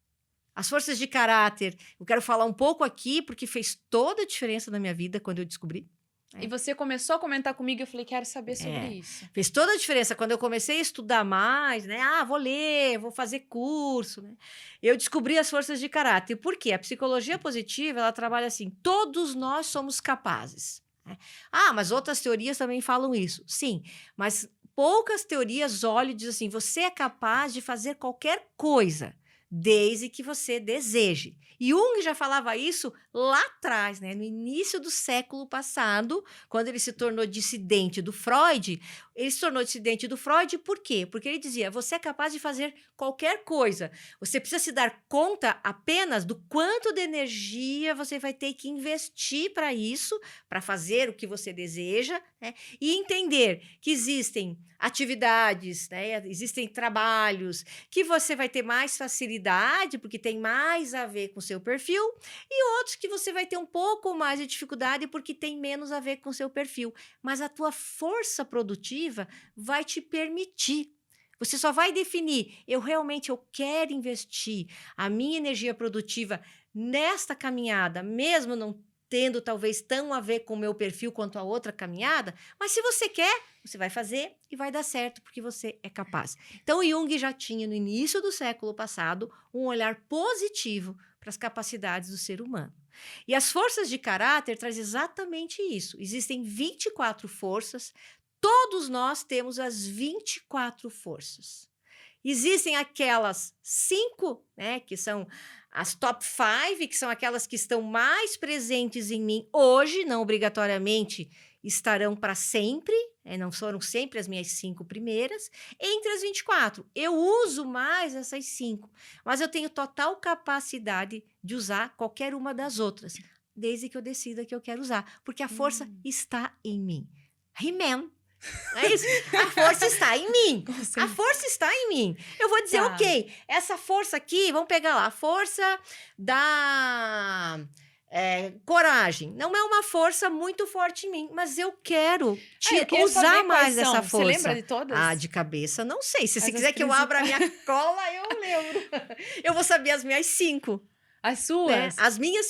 Speaker 2: As forças de caráter, eu quero falar um pouco aqui, porque fez toda a diferença na minha vida quando eu descobri.
Speaker 1: E você começou a comentar comigo, eu falei, quero saber sobre isso.
Speaker 2: Fez toda a diferença. Quando eu comecei a estudar mais, né? Vou ler, vou fazer curso, né? Eu descobri as forças de caráter. Por quê? A psicologia positiva, ela trabalha assim, todos nós somos capazes. Né? Mas outras teorias também falam isso. Sim, mas poucas teorias olham e dizem assim, você é capaz de fazer qualquer coisa, desde que você deseje. Jung já falava isso lá atrás, né? No início do século passado, quando ele se tornou dissidente do Freud. Ele se tornou dissidente do Freud por quê? Porque ele dizia, você é capaz de fazer qualquer coisa. Você precisa se dar conta apenas do quanto de energia você vai ter que investir para isso, para fazer o que você deseja, né? E entender que existem atividades, né? Existem trabalhos que você vai ter mais facilidade, porque tem mais a ver com o seu perfil, e outros que você vai ter um pouco mais de dificuldade porque tem menos a ver com o seu perfil. Mas a tua força produtiva vai te permitir. Você só vai definir, eu quero investir a minha energia produtiva nesta caminhada, mesmo não tendo talvez tão a ver com o meu perfil quanto a outra caminhada, mas se você quer, você vai fazer e vai dar certo, porque você é capaz. Então, Jung já tinha, no início do século passado, um olhar positivo para as capacidades do ser humano. E as forças de caráter trazem exatamente isso. Existem 24 forças, todos nós temos as 24 forças. Existem aquelas 5, né, que são as top 5, que são aquelas que estão mais presentes em mim hoje, não obrigatoriamente estarão para sempre, não foram sempre as minhas 5 primeiras, entre as 24. Eu uso mais essas 5, mas eu tenho total capacidade de usar qualquer uma das outras, desde que eu decida que eu quero usar, porque a força está em mim. He-Man. É isso. A força está em mim. A força está em mim. Eu vou dizer, ok, essa força aqui, vamos pegar lá, a força da coragem. Não é uma força muito forte em mim, mas eu quero usar mais dessa força.
Speaker 1: Você lembra de todas?
Speaker 2: De cabeça, não sei. Se você quiser que eu abra a minha cola, eu lembro. Eu vou saber as minhas 5.
Speaker 1: As suas?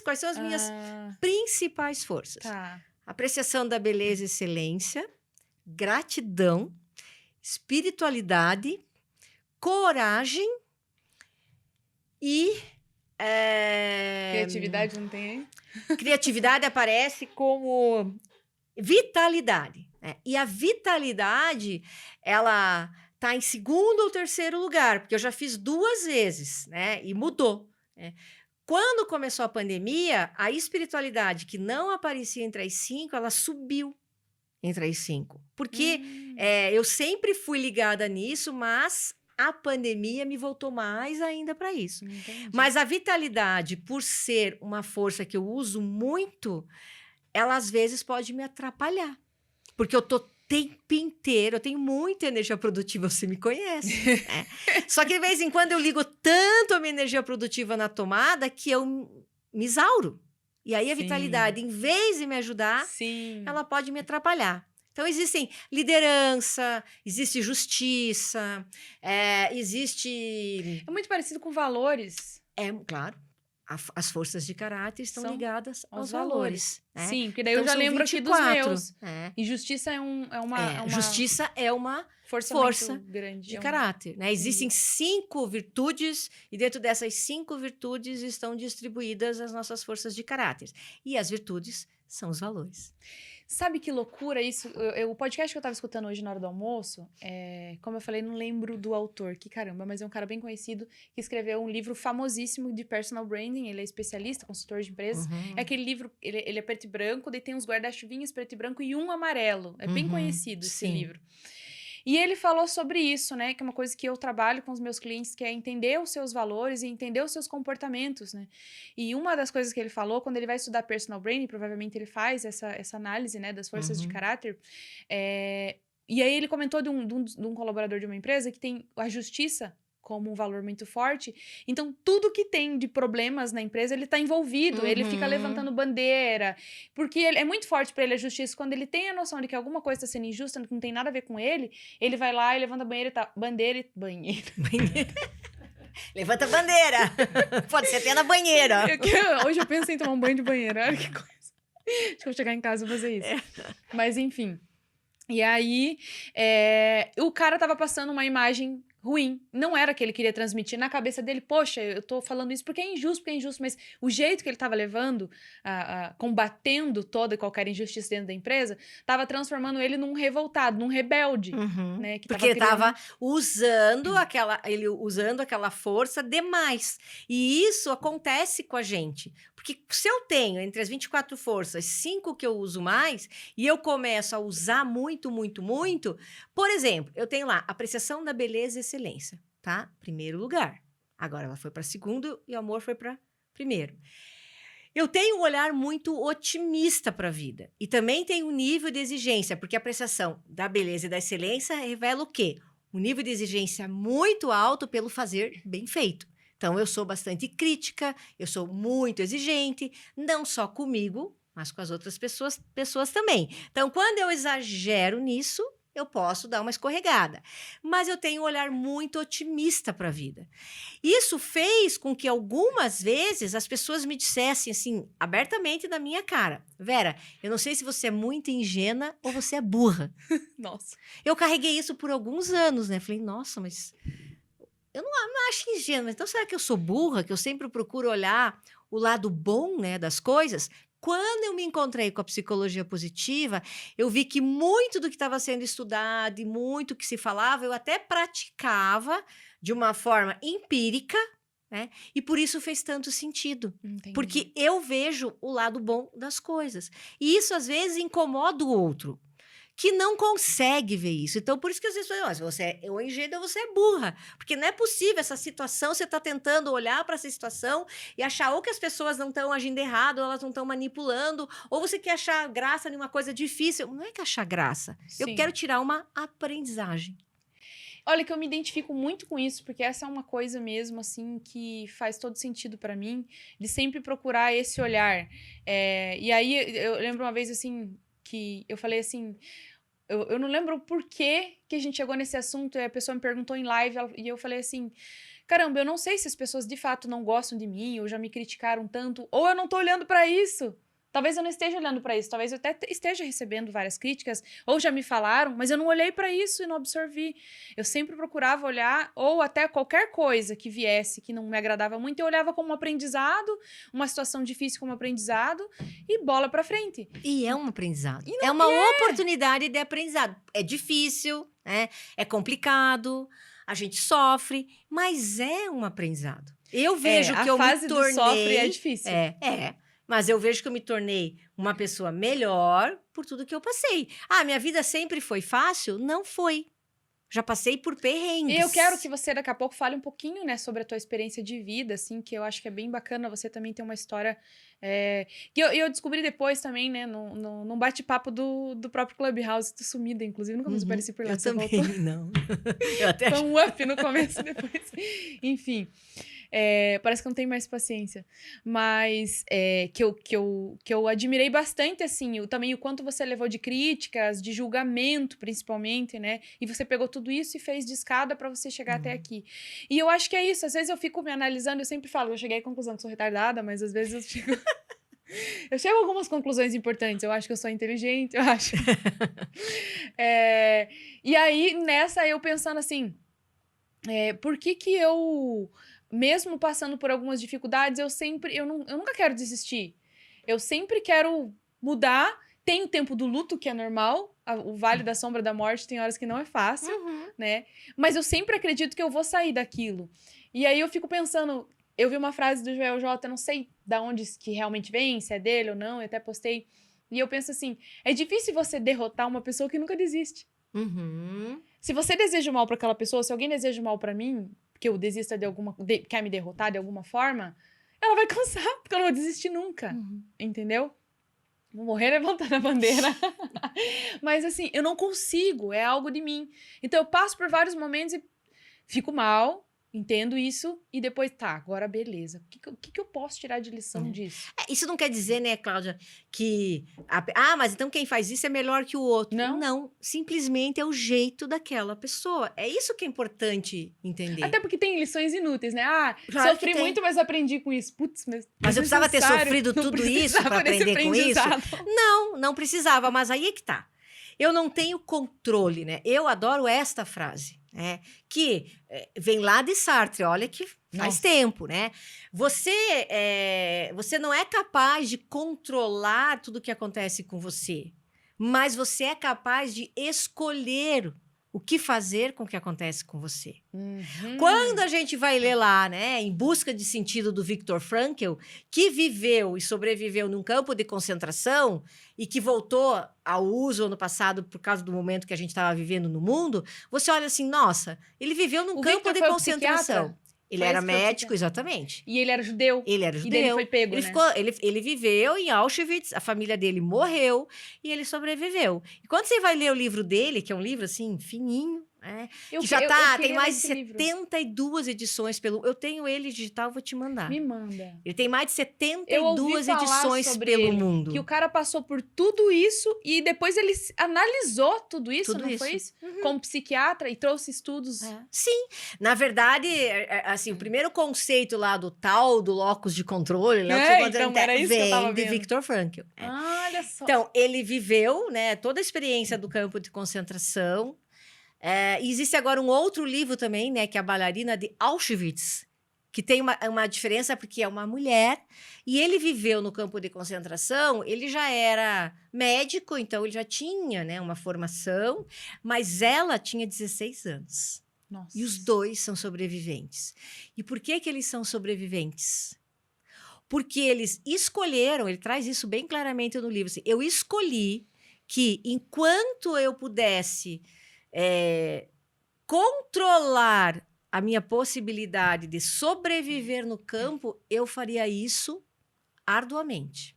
Speaker 2: Quais são as minhas principais forças?
Speaker 1: Tá.
Speaker 2: Apreciação da beleza e excelência, gratidão, espiritualidade, coragem e...
Speaker 1: Criatividade não tem aí?
Speaker 2: Criatividade aparece como vitalidade. Né? E a vitalidade, ela está em 2º ou 3º lugar, porque eu já fiz 2 vezes, né? E mudou. Né? Quando começou a pandemia, a espiritualidade, que não aparecia entre as 5, ela subiu entre as 5. Porque eu sempre fui ligada nisso, mas a pandemia me voltou mais ainda para isso.
Speaker 1: Entendi.
Speaker 2: Mas a vitalidade, por ser uma força que eu uso muito, ela às vezes pode me atrapalhar. Porque eu tô o tempo inteiro, eu tenho muita energia produtiva, você me conhece. Né? Só que de vez em quando eu ligo tanto a minha energia produtiva na tomada que eu me exauro. E aí a vitalidade, em vez de me ajudar, ela pode me atrapalhar. Então, existem liderança, existe justiça, existe...
Speaker 1: É muito parecido com valores.
Speaker 2: Claro. As forças de caráter estão ligadas aos valores. Né?
Speaker 1: Sim, porque daí então, eu já lembro 24, aqui dos meus. E justiça é uma...
Speaker 2: Justiça é uma força
Speaker 1: grande,
Speaker 2: de caráter. Né? Existem 5 virtudes e dentro dessas 5 virtudes estão distribuídas as nossas forças de caráter. E as virtudes são os valores.
Speaker 1: Sabe que loucura isso? O podcast que eu tava escutando hoje na hora do almoço, como eu falei, não lembro do autor, que caramba, mas é um cara bem conhecido que escreveu um livro famosíssimo de personal branding, ele é especialista, consultor de empresas. É aquele livro, ele é preto e branco, daí tem uns guarda-chuvinhas preto e branco e um amarelo. É bem conhecido esse livro. E ele falou sobre isso, né? Que é uma coisa que eu trabalho com os meus clientes, que é entender os seus valores e entender os seus comportamentos, né? E uma das coisas que ele falou, quando ele vai estudar personal branding, provavelmente ele faz essa análise, né? Das forças de caráter. E aí ele comentou de um colaborador de uma empresa que tem a justiça como um valor muito forte. Então, tudo que tem de problemas na empresa, ele tá envolvido. Ele fica levantando bandeira. Porque é muito forte para ele a justiça. Quando ele tem a noção de que alguma coisa está sendo injusta, que não tem nada a ver com ele, ele vai lá e levanta a bandeira.
Speaker 2: Levanta a bandeira. Pode ser até na banheira.
Speaker 1: Hoje eu penso em tomar um banho de banheira. Olha que coisa. Acho que eu vou chegar em casa e fazer isso. Mas, enfim. E aí, o cara tava passando uma imagem ruim. Não era que ele queria transmitir na cabeça dele. Poxa, eu tô falando isso porque é injusto, mas o jeito que ele tava levando, combatendo toda e qualquer injustiça dentro da empresa, tava transformando ele num revoltado, num rebelde. Né,
Speaker 2: porque ele tava usando aquela força demais. E isso acontece com a gente. Porque se eu tenho, entre as 24 forças, 5 que eu uso mais, e eu começo a usar muito, por exemplo, eu tenho lá apreciação da beleza e excelência, tá? Primeiro lugar. Agora ela foi para 2º e o amor foi para 1º. Eu tenho um olhar muito otimista para a vida. E também tenho um nível de exigência, porque a apreciação da beleza e da excelência revela o quê? Um nível de exigência muito alto pelo fazer bem feito. Então, eu sou bastante crítica, eu sou muito exigente, não só comigo, mas com as outras pessoas também. Então, quando eu exagero nisso, eu posso dar uma escorregada. Mas eu tenho um olhar muito otimista para a vida. Isso fez com que algumas vezes as pessoas me dissessem assim, abertamente na minha cara: Vera, eu não sei se você é muito ingênua ou você é burra.
Speaker 1: Nossa.
Speaker 2: Eu carreguei isso por alguns anos, né? Falei, nossa, mas... Eu não acho ingênua, então será que eu sou burra? Que eu sempre procuro olhar o lado bom, né, das coisas? Quando eu me encontrei com a psicologia positiva, eu vi que muito do que estava sendo estudado e muito que se falava, eu até praticava de uma forma empírica, né? E por isso fez tanto sentido.
Speaker 1: Entendi.
Speaker 2: Porque eu vejo o lado bom das coisas. E isso, às vezes, incomoda o outro, que não consegue ver isso. Então, por isso que às vezes falam, se você é ou ingênua ou você é burra. Porque não é possível essa situação, você está tentando olhar para essa situação e achar ou que as pessoas não estão agindo errado, ou elas não estão manipulando, ou você quer achar graça em uma coisa difícil. Não é que achar graça. Eu
Speaker 1: Sim.
Speaker 2: quero tirar uma aprendizagem.
Speaker 1: Olha, que eu me identifico muito com isso, porque essa é uma coisa mesmo, assim, que faz todo sentido pra mim, de sempre procurar esse olhar. E aí, eu lembro uma vez, assim, que eu falei assim, eu não lembro por que a gente chegou nesse assunto, e a pessoa me perguntou em live, e eu falei assim, caramba, eu não sei se as pessoas de fato não gostam de mim, ou já me criticaram tanto, ou eu não tô olhando pra isso. Talvez eu não esteja olhando para isso, talvez eu até esteja recebendo várias críticas, ou já me falaram, mas eu não olhei para isso e não absorvi. Eu sempre procurava olhar, ou até qualquer coisa que viesse, que não me agradava muito, eu olhava como um aprendizado, uma situação difícil como aprendizado, e bola para frente.
Speaker 2: E é um aprendizado. É uma oportunidade de aprendizado. É difícil, né? É complicado, a gente sofre, mas é um aprendizado. Eu vejo que eu me tornei...
Speaker 1: A fase do sofre é difícil.
Speaker 2: Mas eu vejo que eu me tornei uma pessoa melhor por tudo que eu passei. Minha vida sempre foi fácil? Não foi. Já passei por perrengues.
Speaker 1: E eu quero que você daqui a pouco fale um pouquinho, né, sobre a tua experiência de vida, assim, que eu acho que é bem bacana. Você também tem uma história que eu descobri depois também, né, num bate-papo do próprio Clubhouse. Tô sumida, inclusive, nunca mais apareci por lá.
Speaker 2: Eu também, não. Eu até
Speaker 1: foi um up no começo, depois. Enfim. Parece que eu não tenho mais paciência. Mas que eu admirei bastante, assim, também o quanto você levou de críticas, de julgamento, principalmente, né? E você pegou tudo isso e fez de escada pra você chegar até aqui. E eu acho que é isso. Às vezes eu fico me analisando, eu sempre falo, eu cheguei à conclusão que sou retardada, mas às vezes eu fico... Eu chego a algumas conclusões importantes. Eu acho que eu sou inteligente, eu acho. E aí, nessa, eu pensando assim... por que eu... Mesmo passando por algumas dificuldades, eu nunca quero desistir. Eu sempre quero mudar. Tem o tempo do luto, que é normal. O Vale da Sombra da Morte tem horas que não é fácil, né? Mas eu sempre acredito que eu vou sair daquilo. E aí eu fico pensando... Eu vi uma frase do Joel J, não sei de onde que realmente vem, se é dele ou não, eu até postei. E eu penso assim, é difícil você derrotar uma pessoa que nunca desiste. Se você deseja o mal para aquela pessoa, se alguém deseja o mal para mim... que eu desista quer me derrotar de alguma forma, ela vai cansar, porque eu não vou desistir nunca, entendeu? Vou morrer levantando a bandeira. Mas assim, eu não consigo, é algo de mim. Então eu passo por vários momentos e fico mal, entendo isso, e depois, agora beleza. O que eu posso tirar de lição disso?
Speaker 2: Isso não quer dizer, né, Cláudia, que... mas então quem faz isso é melhor que o outro. Não, simplesmente é o jeito daquela pessoa. É isso que é importante entender.
Speaker 1: Até porque tem lições inúteis, né?
Speaker 2: Claro
Speaker 1: sofri muito, mas aprendi com isso. Putz,
Speaker 2: mas eu precisava ter sofrido tudo isso para aprender com isso? Não precisava, mas aí é que tá. Eu não tenho controle, né? Eu adoro esta frase. Que vem lá de Sartre, olha que faz tempo, né? Você não é capaz de controlar tudo que acontece com você, mas você é capaz de escolher o que fazer com o que acontece com você. Quando a gente vai ler lá, né, Em Busca de Sentido, do Viktor Frankl, que viveu e sobreviveu num campo de concentração e que voltou ao uso ano passado por causa do momento que a gente estava vivendo no mundo, você olha assim, nossa, ele viveu num campo de concentração. Ele era médico, exatamente.
Speaker 1: E ele era judeu.
Speaker 2: Ele era judeu.
Speaker 1: E ele foi pego,
Speaker 2: ele viveu em Auschwitz, a família dele morreu e ele sobreviveu. E quando você vai ler o livro dele, que é um livro assim, fininho, que já tem mais de 72 edições eu tenho ele digital, vou te mandar.
Speaker 1: Me manda.
Speaker 2: Ele tem mais de 72 edições pelo mundo.
Speaker 1: Que o cara passou por tudo isso e depois ele analisou tudo isso, foi isso? Como psiquiatra e trouxe estudos.
Speaker 2: Sim. Na verdade, assim, o primeiro conceito lá do locus de controle,
Speaker 1: então era isso que eu tava
Speaker 2: de
Speaker 1: vendo.
Speaker 2: Viktor Frankl.
Speaker 1: Olha só.
Speaker 2: Então, ele viveu, né, toda a experiência do campo de concentração. Existe agora um outro livro também, né, que é A Bailarina de Auschwitz, que tem uma diferença porque é uma mulher, e ele viveu no campo de concentração, ele já era médico, então ele já tinha, né, uma formação, mas ela tinha 16 anos.
Speaker 1: Nossa.
Speaker 2: E os dois são sobreviventes. E por que que eles são sobreviventes? Porque eles escolheram, ele traz isso bem claramente no livro, assim, eu escolhi que enquanto eu pudesse controlar a minha possibilidade de sobreviver no campo, eu faria isso arduamente.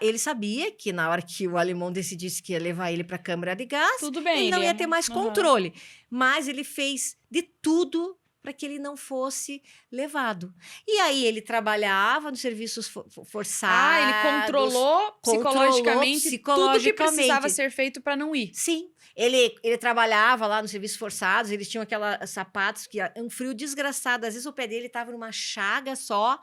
Speaker 2: Ele sabia que na hora que o alemão decidisse que ia levar ele para a câmara de gás,
Speaker 1: Tudo bem,
Speaker 2: ele não
Speaker 1: ele
Speaker 2: ia
Speaker 1: é
Speaker 2: ter
Speaker 1: um-
Speaker 2: mais
Speaker 1: Aham.
Speaker 2: controle. Mas ele fez de tudo para que ele não fosse levado. E aí ele trabalhava nos serviços forçados.
Speaker 1: Ele controlou psicologicamente tudo que precisava ser feito para não ir.
Speaker 2: Sim. Ele trabalhava lá nos serviços forçados, eles tinham aqueles sapatos que um frio desgraçado. Às vezes o pé dele estava numa chaga só.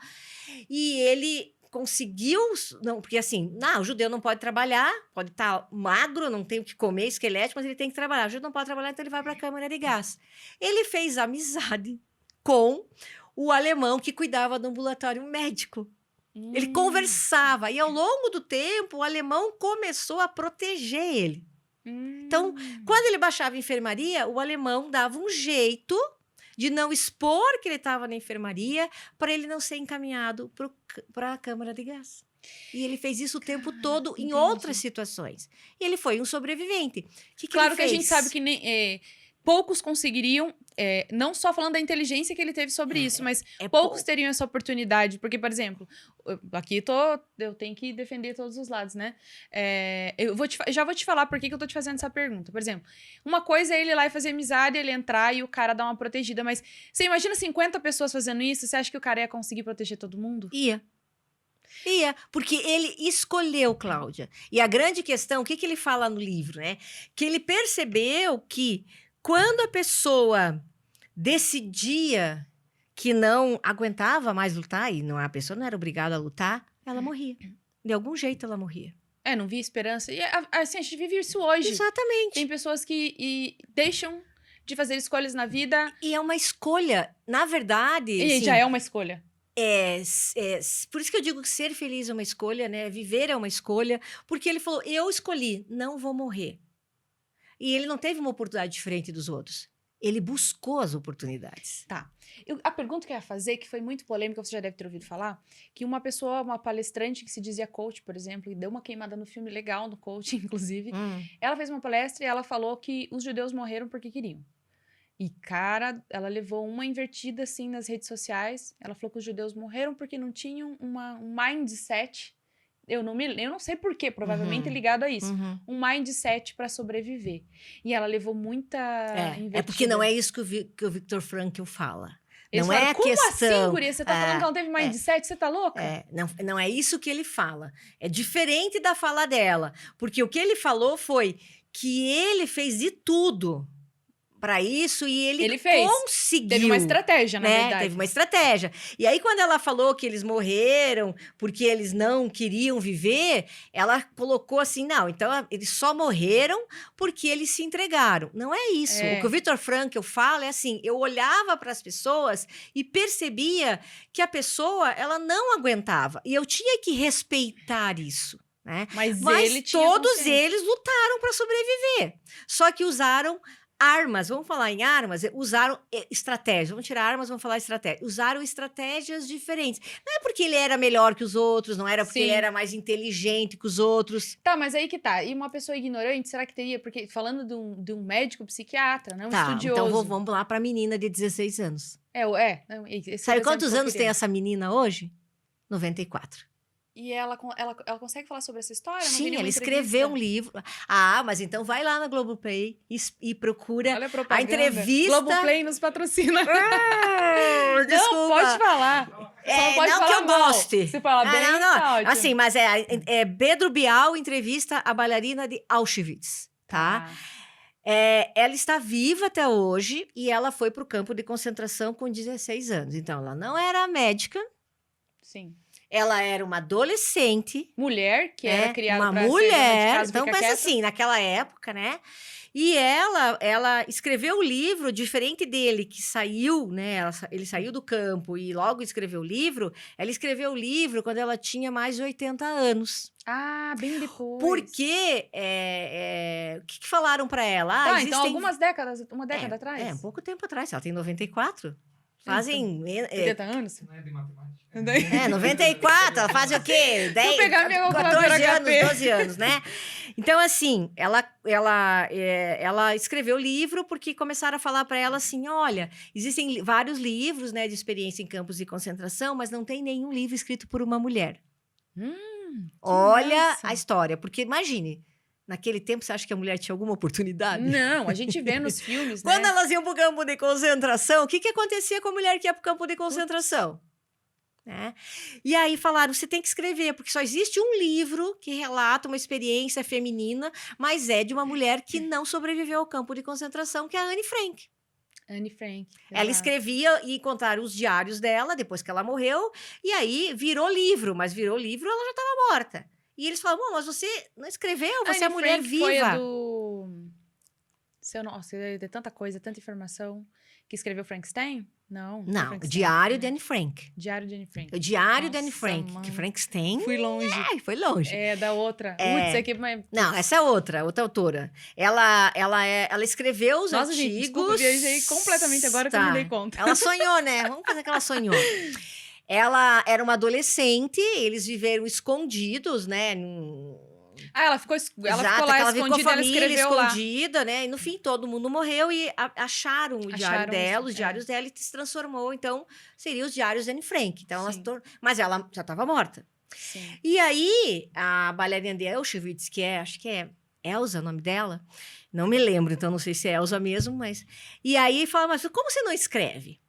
Speaker 2: E ele conseguiu, não, porque assim, o judeu não pode trabalhar, pode estar magro, não tem o que comer, esquelético, mas ele tem que trabalhar. O judeu não pode trabalhar, então ele vai para a câmara de gás. Ele fez amizade com o alemão que cuidava do ambulatório médico. Ele conversava, e ao longo do tempo, o alemão começou a proteger ele. Então, quando ele baixava a enfermaria, o alemão dava um jeito de não expor que ele estava na enfermaria para ele não ser encaminhado para a câmara de gás. E ele fez isso o tempo todo em outras situações. E ele foi um sobrevivente.
Speaker 1: Claro
Speaker 2: ele
Speaker 1: que
Speaker 2: fez?
Speaker 1: a gente sabe que poucos conseguiriam, não só falando da inteligência que ele teve sobre isso, mas poucos teriam essa oportunidade. Porque, por exemplo, aqui eu tenho que defender todos os lados, né? Já vou te falar por que eu tô te fazendo essa pergunta. Por exemplo, uma coisa é ele ir lá e fazer amizade, ele entrar e o cara dar uma protegida, mas você imagina 50 pessoas fazendo isso, você acha que o cara ia conseguir proteger todo mundo?
Speaker 2: Ia, porque ele escolheu, Cláudia. E a grande questão, o que ele fala no livro, né? Que ele percebeu que quando a pessoa decidia que não aguentava mais lutar, e a pessoa não era obrigada a lutar, ela morria. De algum jeito ela morria.
Speaker 1: Não via esperança. E assim, a gente vive isso hoje.
Speaker 2: Exatamente.
Speaker 1: Tem pessoas que deixam de fazer escolhas na vida.
Speaker 2: E é uma escolha, na verdade...
Speaker 1: E
Speaker 2: assim,
Speaker 1: já é uma escolha.
Speaker 2: Por isso que eu digo que ser feliz é uma escolha, né? Viver é uma escolha. Porque ele falou, eu escolhi, não vou morrer. E ele não teve uma oportunidade diferente dos outros. Ele buscou as oportunidades.
Speaker 1: Tá. A pergunta que eu ia fazer, que foi muito polêmica, você já deve ter ouvido falar, que uma pessoa, uma palestrante que se dizia coach, por exemplo, e deu uma queimada no filme legal, no coach, inclusive, ela fez uma palestra e ela falou que os judeus morreram porque queriam. E, cara, ela levou uma invertida, assim, nas redes sociais. Ela falou que os judeus morreram porque não tinham um mindset. Eu não sei porquê, provavelmente ligado a isso. Um mindset para sobreviver. E ela levou muita invertida.
Speaker 2: É porque não é isso que o Viktor Frankl fala.
Speaker 1: Eles
Speaker 2: não
Speaker 1: falam,
Speaker 2: é a
Speaker 1: como
Speaker 2: questão...
Speaker 1: assim, guria? Você tá falando que ela não teve mindset? Você tá louca?
Speaker 2: Não é isso que ele fala. É diferente da fala dela. Porque o que ele falou foi que ele fez de tudo para isso e ele conseguiu.
Speaker 1: Teve uma estratégia, na verdade.
Speaker 2: Teve uma estratégia. E aí, quando ela falou que eles morreram porque eles não queriam viver, ela colocou assim, não, então eles só morreram porque eles se entregaram. Não é isso. O que o Viktor Frankl fala é assim, eu olhava para as pessoas e percebia que a pessoa, ela não aguentava. E eu tinha que respeitar isso. Né?
Speaker 1: Mas
Speaker 2: todos eles lutaram para sobreviver. Só que usaram armas, vamos falar em armas, usaram estratégias, vamos tirar armas, vamos falar estratégias. Usaram estratégias diferentes. Não é porque ele era melhor que os outros, não era porque ele era mais inteligente que os outros.
Speaker 1: Tá, mas aí que tá. E uma pessoa ignorante, será que teria? Porque falando de um médico psiquiatra, né? Um estudioso.
Speaker 2: Então vamos lá pra menina de 16 anos. Sabe quantos anos tem essa menina hoje? 94.
Speaker 1: E ela consegue falar sobre essa história?
Speaker 2: Sim, ela escreveu um livro. Mas então vai lá na Globoplay e procura a entrevista.
Speaker 1: Globoplay nos patrocina.
Speaker 2: Desculpa.
Speaker 1: Não, pode falar. Só pode
Speaker 2: não
Speaker 1: falar
Speaker 2: que eu
Speaker 1: mal.
Speaker 2: goste.
Speaker 1: Você fala bem, tá ótimo.
Speaker 2: Assim, mas Pedro Bial entrevista a bailarina de Auschwitz, tá? Ela está viva até hoje e ela foi para o campo de concentração com 16 anos. Então, ela não era médica.
Speaker 1: Sim.
Speaker 2: Ela era uma adolescente,
Speaker 1: Mulher, que era criada
Speaker 2: uma
Speaker 1: pra ser dona de
Speaker 2: mulher.
Speaker 1: casa,
Speaker 2: Então,
Speaker 1: fica
Speaker 2: pensa
Speaker 1: quieta.
Speaker 2: assim, naquela época, né? E ela escreveu o livro, diferente dele, que saiu, né? Ele saiu do campo e logo escreveu o livro. Ela escreveu o livro quando ela tinha mais de 80 anos.
Speaker 1: Ah, bem depois.
Speaker 2: Porque o que falaram para ela?
Speaker 1: Tá,
Speaker 2: Existem...
Speaker 1: então algumas décadas, uma década atrás?
Speaker 2: um pouco tempo atrás. Ela tem 94. Fazem...
Speaker 1: 80 anos?
Speaker 3: Não é de matemática.
Speaker 2: 94, ela faz o quê? 10,
Speaker 1: pegar minha calculadora
Speaker 2: 14 anos,
Speaker 1: HP.
Speaker 2: 12 anos, né? Então, assim, ela escreveu o livro porque começaram a falar para ela assim, olha, existem vários livros, né, de experiência em campos de concentração, mas não tem nenhum livro escrito por uma mulher. Olha
Speaker 1: massa.
Speaker 2: a história, porque imagine, naquele tempo você acha que a mulher tinha alguma oportunidade?
Speaker 1: Não, a gente vê nos filmes, né?
Speaker 2: Quando elas iam para o campo de concentração, o que acontecia com a mulher que ia para o campo de concentração? Né? E aí falaram, você tem que escrever, porque só existe um livro que relata uma experiência feminina, mas é de uma mulher que não sobreviveu ao campo de concentração, que é a Anne Frank.
Speaker 1: Anne Frank.
Speaker 2: Ela
Speaker 1: exato.
Speaker 2: escrevia e contaram os diários dela, depois que ela morreu, e aí virou livro, mas virou livro, ela já estava morta. E eles falaram, mas você não escreveu, você é
Speaker 1: Anne
Speaker 2: mulher
Speaker 1: Frank foi a
Speaker 2: viva.
Speaker 1: do... Nossa, de tanta coisa, tanta informação. Que escreveu Frankenstein? Não.
Speaker 2: Não, o
Speaker 1: Frankenstein,
Speaker 2: Diário
Speaker 1: né?
Speaker 2: de Anne Frank.
Speaker 1: Diário de Anne Frank.
Speaker 2: O Diário de Anne
Speaker 1: Nossa,
Speaker 2: Frank,
Speaker 1: mano.
Speaker 2: que Frankenstein...
Speaker 1: Fui longe.
Speaker 2: Foi longe.
Speaker 1: É, da outra.
Speaker 2: É.
Speaker 1: Putz, aqui, mas...
Speaker 2: Não, essa é outra autora. Ela escreveu os
Speaker 1: Nossa,
Speaker 2: artigos...
Speaker 1: gente, desculpa, viajei completamente agora que eu
Speaker 2: Tá.
Speaker 1: me dei conta.
Speaker 2: Ela sonhou, né? Vamos fazer que ela sonhou. Ela era uma adolescente, eles viveram escondidos, né?
Speaker 1: Ah, ela ficou
Speaker 2: Exato,
Speaker 1: lá
Speaker 2: ela ficou com a
Speaker 1: escondida, ela
Speaker 2: família
Speaker 1: escreveu lá.
Speaker 2: escondida, né? E no fim todo mundo morreu e acharam o diário
Speaker 1: Acharam
Speaker 2: dela,
Speaker 1: isso,
Speaker 2: os diários dela, e se transformou. Então, seriam os diários de Anne Frank. Então,
Speaker 1: Sim.
Speaker 2: mas ela já estava morta.
Speaker 1: Sim.
Speaker 2: E aí, a bailarina de Auschwitz, acho que é Elsa o nome dela, não me lembro, então não sei se é Elsa mesmo, mas... E aí, fala, mas como você não escreve?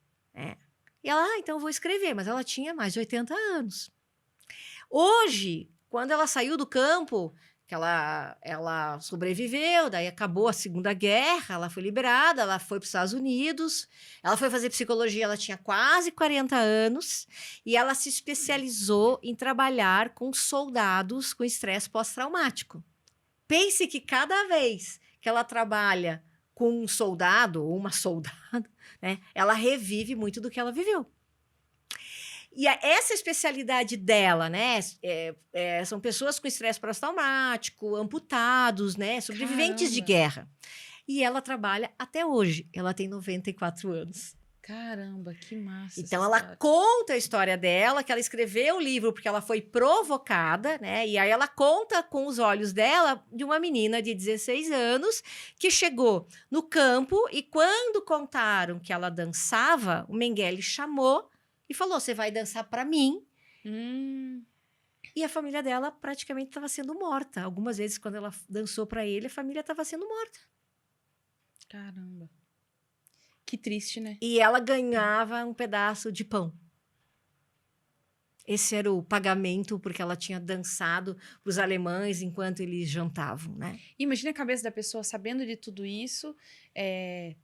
Speaker 2: E ela, então eu vou escrever, mas ela tinha mais de 80 anos. Hoje, quando ela saiu do campo, que ela sobreviveu, daí acabou a Segunda Guerra, ela foi liberada, ela foi para os Estados Unidos, ela foi fazer psicologia, ela tinha quase 40 anos, e ela se especializou em trabalhar com soldados com estresse pós-traumático. Pense que cada vez que ela trabalha com um soldado ou uma soldada, né, ela revive muito do que ela viveu. E essa especialidade dela, né, são pessoas com estresse pós-traumático, amputados, né, sobreviventes de guerra. E ela trabalha até hoje. Ela tem 94 anos.
Speaker 1: Caramba, que massa.
Speaker 2: Então,
Speaker 1: essa
Speaker 2: ela
Speaker 1: história.
Speaker 2: conta a história dela, que ela escreveu o livro porque ela foi provocada, né? E aí ela conta com os olhos dela de uma menina de 16 anos que chegou no campo e quando contaram que ela dançava, o Mengele chamou e falou, você vai dançar para mim. E a família dela praticamente estava sendo morta. Algumas vezes, quando ela dançou para ele, a família estava sendo morta.
Speaker 1: Caramba. Que triste, né?
Speaker 2: E ela ganhava um pedaço de pão. Esse era o pagamento porque ela tinha dançado para os alemães enquanto eles jantavam, né?
Speaker 1: Imagina a cabeça da pessoa sabendo de tudo isso,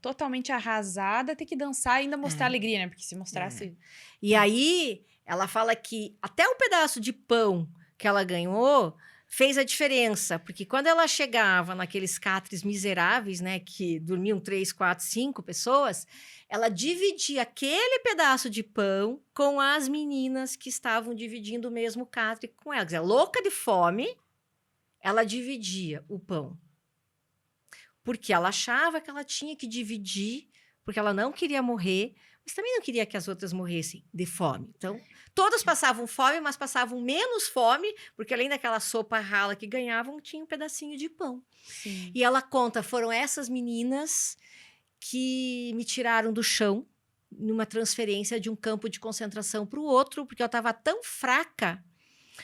Speaker 1: totalmente arrasada, ter que dançar e ainda mostrar alegria, né? Porque se mostrasse...
Speaker 2: E aí, ela fala que até o pedaço de pão que ela ganhou fez a diferença, porque quando ela chegava naqueles catres miseráveis, né, que dormiam 3, 4, 5 pessoas, ela dividia aquele pedaço de pão com as meninas que estavam dividindo o mesmo catre com ela. Quer dizer, louca de fome, ela dividia o pão. Porque ela achava que ela tinha que dividir, porque ela não queria morrer, mas também não queria que as outras morressem de fome. Então, todas passavam fome, mas passavam menos fome, porque além daquela sopa rala que ganhavam, tinha um pedacinho de pão.
Speaker 1: Sim.
Speaker 2: E ela conta, foram essas meninas que me tiraram do chão numa transferência de um campo de concentração para o outro, porque eu estava tão fraca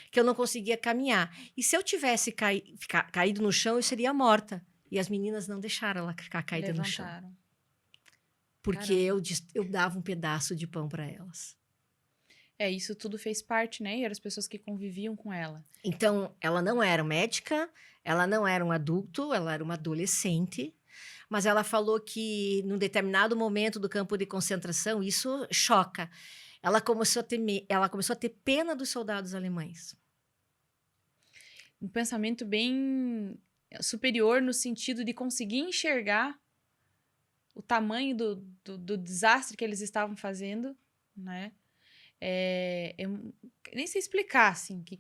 Speaker 2: que eu não conseguia caminhar. E se eu tivesse caído no chão, eu seria morta. E as meninas não deixaram ela ficar caída no chão.
Speaker 1: Levantaram.
Speaker 2: Porque eu dava um pedaço de pão para elas.
Speaker 1: Isso tudo fez parte, né? E eram as pessoas que conviviam com ela.
Speaker 2: Então, ela não era médica, ela não era um adulto, ela era uma adolescente, mas ela falou que, num determinado momento do campo de concentração, isso choca. ela começou a ter pena dos soldados alemães.
Speaker 1: Um pensamento bem superior no sentido de conseguir enxergar o tamanho do desastre que eles estavam fazendo, né? Eu nem sei explicar, assim, que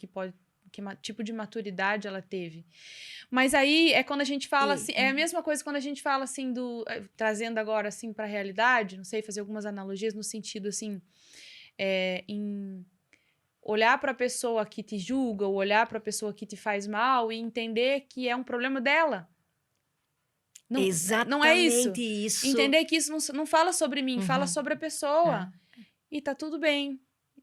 Speaker 1: tipo de maturidade ela teve. Mas aí é quando a gente fala assim, é a mesma coisa quando a gente fala assim trazendo agora assim para a realidade, não sei, fazer algumas analogias no sentido assim, em olhar para a pessoa que te julga, ou olhar para a pessoa que te faz mal e entender que é um problema dela. Não, não é isso.
Speaker 2: Exatamente isso.
Speaker 1: Entender que isso não fala sobre mim, fala sobre a pessoa. E tá tudo bem.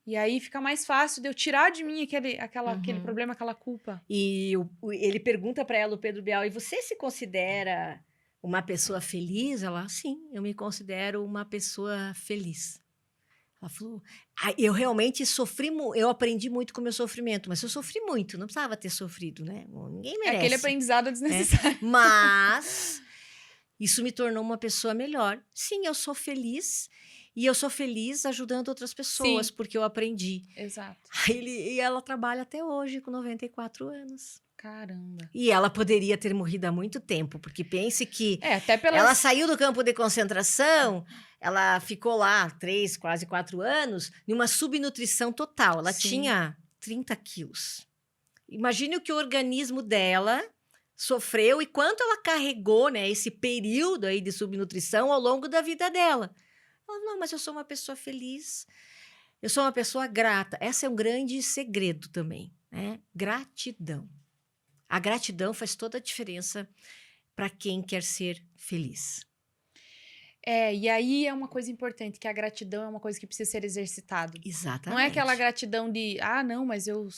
Speaker 1: E aí fica mais fácil de eu tirar de mim aquele problema, aquela culpa.
Speaker 2: E ele pergunta para ela, o Pedro Bial, e você se considera uma pessoa feliz? Ela, sim, eu me considero uma pessoa feliz. Ela falou, eu realmente sofri, eu aprendi muito com o meu sofrimento, mas eu sofri muito, não precisava ter sofrido, né? Ninguém merece.
Speaker 1: É aquele aprendizado desnecessário.
Speaker 2: Mas isso me tornou uma pessoa melhor. Sim, eu sou feliz. E eu sou feliz ajudando outras pessoas, porque eu aprendi.
Speaker 1: Exato.
Speaker 2: E ela trabalha até hoje, com 94 anos.
Speaker 1: Caramba.
Speaker 2: E ela poderia ter morrido há muito tempo, porque pense que
Speaker 1: até pelas...
Speaker 2: ela saiu do campo de concentração, ela ficou lá 3, quase 4 anos, numa subnutrição total. Ela tinha 30 quilos. Imagine o que o organismo dela sofreu e quanto ela carregou, né, esse período aí de subnutrição ao longo da vida dela. Ela, não, mas eu sou uma pessoa feliz, eu sou uma pessoa grata. Esse é um grande segredo também, né? Gratidão. A gratidão faz toda a diferença para quem quer ser feliz.
Speaker 1: E aí é uma coisa importante, que a gratidão é uma coisa que precisa ser exercitado.
Speaker 2: Exatamente.
Speaker 1: Não é aquela gratidão de, não, mas eu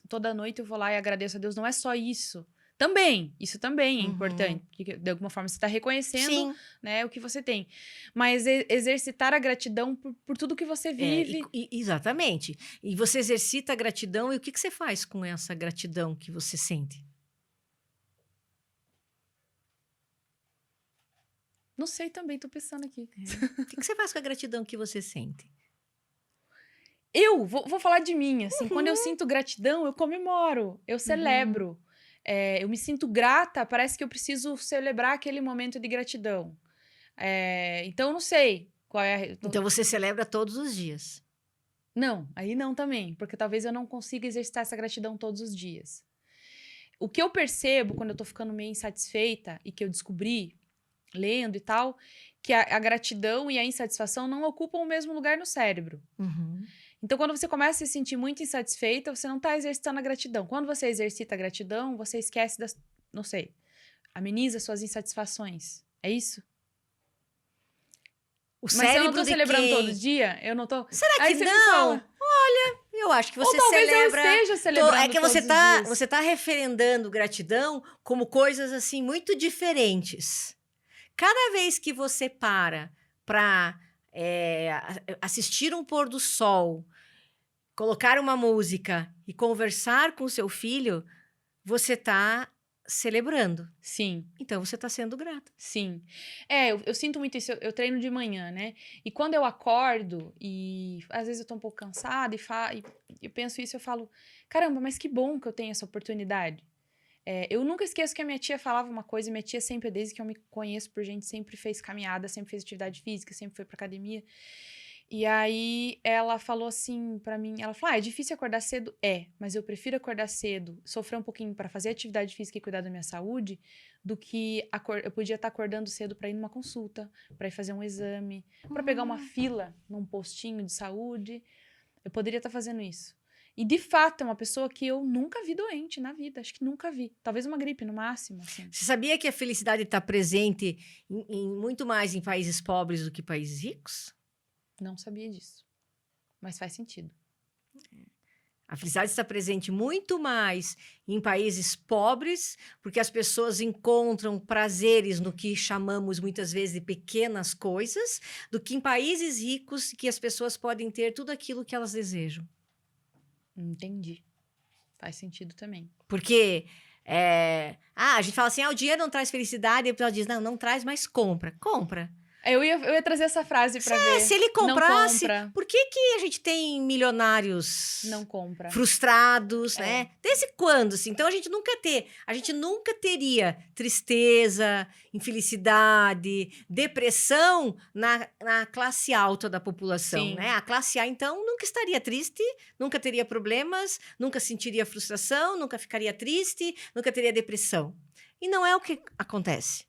Speaker 1: toda noite eu vou lá e agradeço a Deus. Não é só isso. Isso também é importante, porque de alguma forma você está reconhecendo, né, o que você tem. Mas exercitar a gratidão por tudo que você vive.
Speaker 2: Exatamente. E você exercita a gratidão, e o que você faz com essa gratidão que você sente?
Speaker 1: Não sei também, tô pensando aqui.
Speaker 2: O que você faz com a gratidão que você sente?
Speaker 1: Eu vou falar de mim, assim, quando eu sinto gratidão, eu comemoro, eu celebro. Eu me sinto grata, parece que eu preciso celebrar aquele momento de gratidão. Então, eu não sei qual é...
Speaker 2: Então, você celebra todos os dias?
Speaker 1: Não, aí não também, porque talvez eu não consiga exercitar essa gratidão todos os dias. O que eu percebo quando eu tô ficando meio insatisfeita e que eu descobri, lendo e tal, que a gratidão e a insatisfação não ocupam o mesmo lugar no cérebro. Então, quando você começa a se sentir muito insatisfeita, você não está exercitando a gratidão. Quando você exercita a gratidão, você esquece das... Não sei. Ameniza suas insatisfações. É isso? Mas eu não tô celebrando todo dia? Eu não tô...
Speaker 2: Será que não? Olha, eu acho que você celebra...
Speaker 1: Ou talvez eu esteja celebrando
Speaker 2: É que
Speaker 1: você
Speaker 2: você tá referendando gratidão como coisas, assim, muito diferentes. Cada vez que você para assistir um pôr do sol, colocar uma música e conversar com o seu filho, você está celebrando.
Speaker 1: Sim.
Speaker 2: Então, você está sendo grata.
Speaker 1: Sim. Eu sinto muito isso. Eu treino de manhã, né? E quando eu acordo e às vezes eu tô um pouco cansada e penso isso, eu falo, caramba, mas que bom que eu tenho essa oportunidade. Eu nunca esqueço que a minha tia falava uma coisa, e minha tia sempre, desde que eu me conheço por gente, sempre fez caminhada, sempre fez atividade física, sempre foi pra academia. E aí ela falou assim pra mim, ela falou, é difícil acordar cedo? Mas eu prefiro acordar cedo, sofrer um pouquinho pra fazer atividade física e cuidar da minha saúde, do que eu podia estar acordando cedo pra ir numa consulta, pra ir fazer um exame, pra pegar uma fila num postinho de saúde. Eu poderia estar fazendo isso. E, de fato, é uma pessoa que eu nunca vi doente na vida. Acho que nunca vi. Talvez uma gripe, no máximo. Assim.
Speaker 2: Você sabia que a felicidade está presente muito mais em países pobres do que países ricos?
Speaker 1: Não sabia disso. Mas faz sentido.
Speaker 2: A felicidade está presente muito mais em países pobres, porque as pessoas encontram prazeres no que chamamos muitas vezes de pequenas coisas, do que em países ricos, que as pessoas podem ter tudo aquilo que elas desejam.
Speaker 1: Entendi. Faz sentido também.
Speaker 2: Porque a gente fala assim, o dinheiro não traz felicidade, e o pessoal diz, não traz, mas compra. Compra.
Speaker 1: Eu ia trazer essa frase pra ver.
Speaker 2: Se ele comprasse,
Speaker 1: não compra.
Speaker 2: por que a gente tem milionários
Speaker 1: Não compra.
Speaker 2: frustrados, né? Desde quando, assim? Então, a gente nunca teria tristeza, infelicidade, depressão na classe alta da população,
Speaker 1: Sim.
Speaker 2: né? A classe A, então, nunca estaria triste, nunca teria problemas, nunca sentiria frustração, nunca ficaria triste, nunca teria depressão. E não é o que acontece.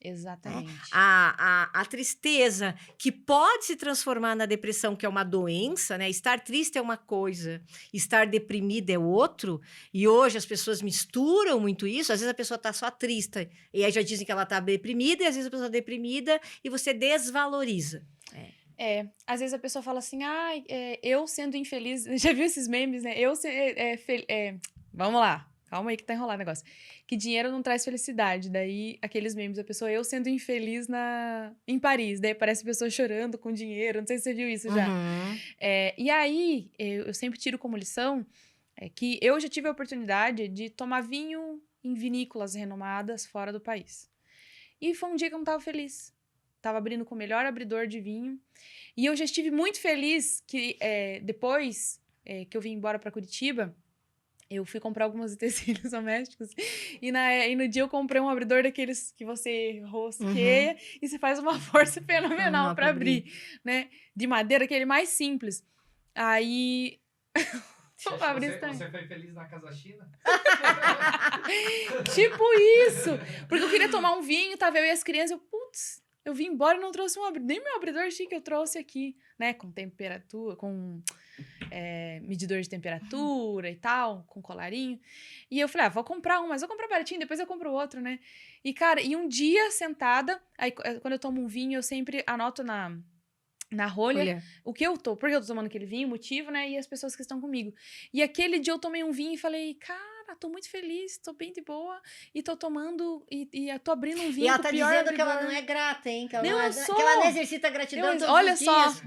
Speaker 1: Exatamente.
Speaker 2: A tristeza que pode se transformar na depressão, que é uma doença, né? Estar triste é uma coisa, estar deprimida é outro. E hoje as pessoas misturam muito isso. Às vezes a pessoa está só triste e aí já dizem que ela está deprimida, e às vezes a pessoa está deprimida e você desvaloriza.
Speaker 1: Às vezes a pessoa fala assim, eu sendo infeliz... Já viu esses memes, né? Vamos lá. Calma aí que tá enrolado o negócio. Que dinheiro não traz felicidade. Daí, aqueles memes, a pessoa, eu sendo infeliz em Paris. Daí aparece a pessoa chorando com dinheiro. Não sei se você viu isso já.
Speaker 2: Uhum.
Speaker 1: E aí, eu sempre tiro como lição que eu já tive a oportunidade de tomar vinho em vinícolas renomadas fora do país. E foi um dia que eu não tava feliz. Tava abrindo com o melhor abridor de vinho. E eu já estive muito feliz que depois que eu vim embora pra Curitiba... Eu fui comprar alguns utensílios domésticos e no dia eu comprei um abridor daqueles que você rosqueia e você faz uma força fenomenal para abrir, né? De madeira, aquele mais simples. Aí...
Speaker 3: Você foi feliz na Casa China?
Speaker 1: Tipo isso! Porque eu queria tomar um vinho, tava eu e as crianças, putz, eu vim embora e não trouxe nem meu abridor chique eu trouxe aqui, né? Com temperatura, com... medidor de temperatura e tal, com colarinho. E eu falei, vou comprar um, mas vou comprar baratinho, depois eu compro outro, né? E, cara, um dia sentada, aí quando eu tomo um vinho, eu sempre anoto na rolha o que eu tô, porque eu tô tomando aquele vinho, o motivo, né? E as pessoas que estão comigo. E aquele dia eu tomei um vinho e falei, cara, tô muito feliz, tô bem de boa, e tô tomando, e eu tô abrindo um vinho.
Speaker 2: E ela tá dizendo
Speaker 1: abridor.
Speaker 2: que ela não é grata, hein? Que ela,
Speaker 1: não,
Speaker 2: que ela não exercita gratidão todos
Speaker 1: olha
Speaker 2: os dias.
Speaker 1: só.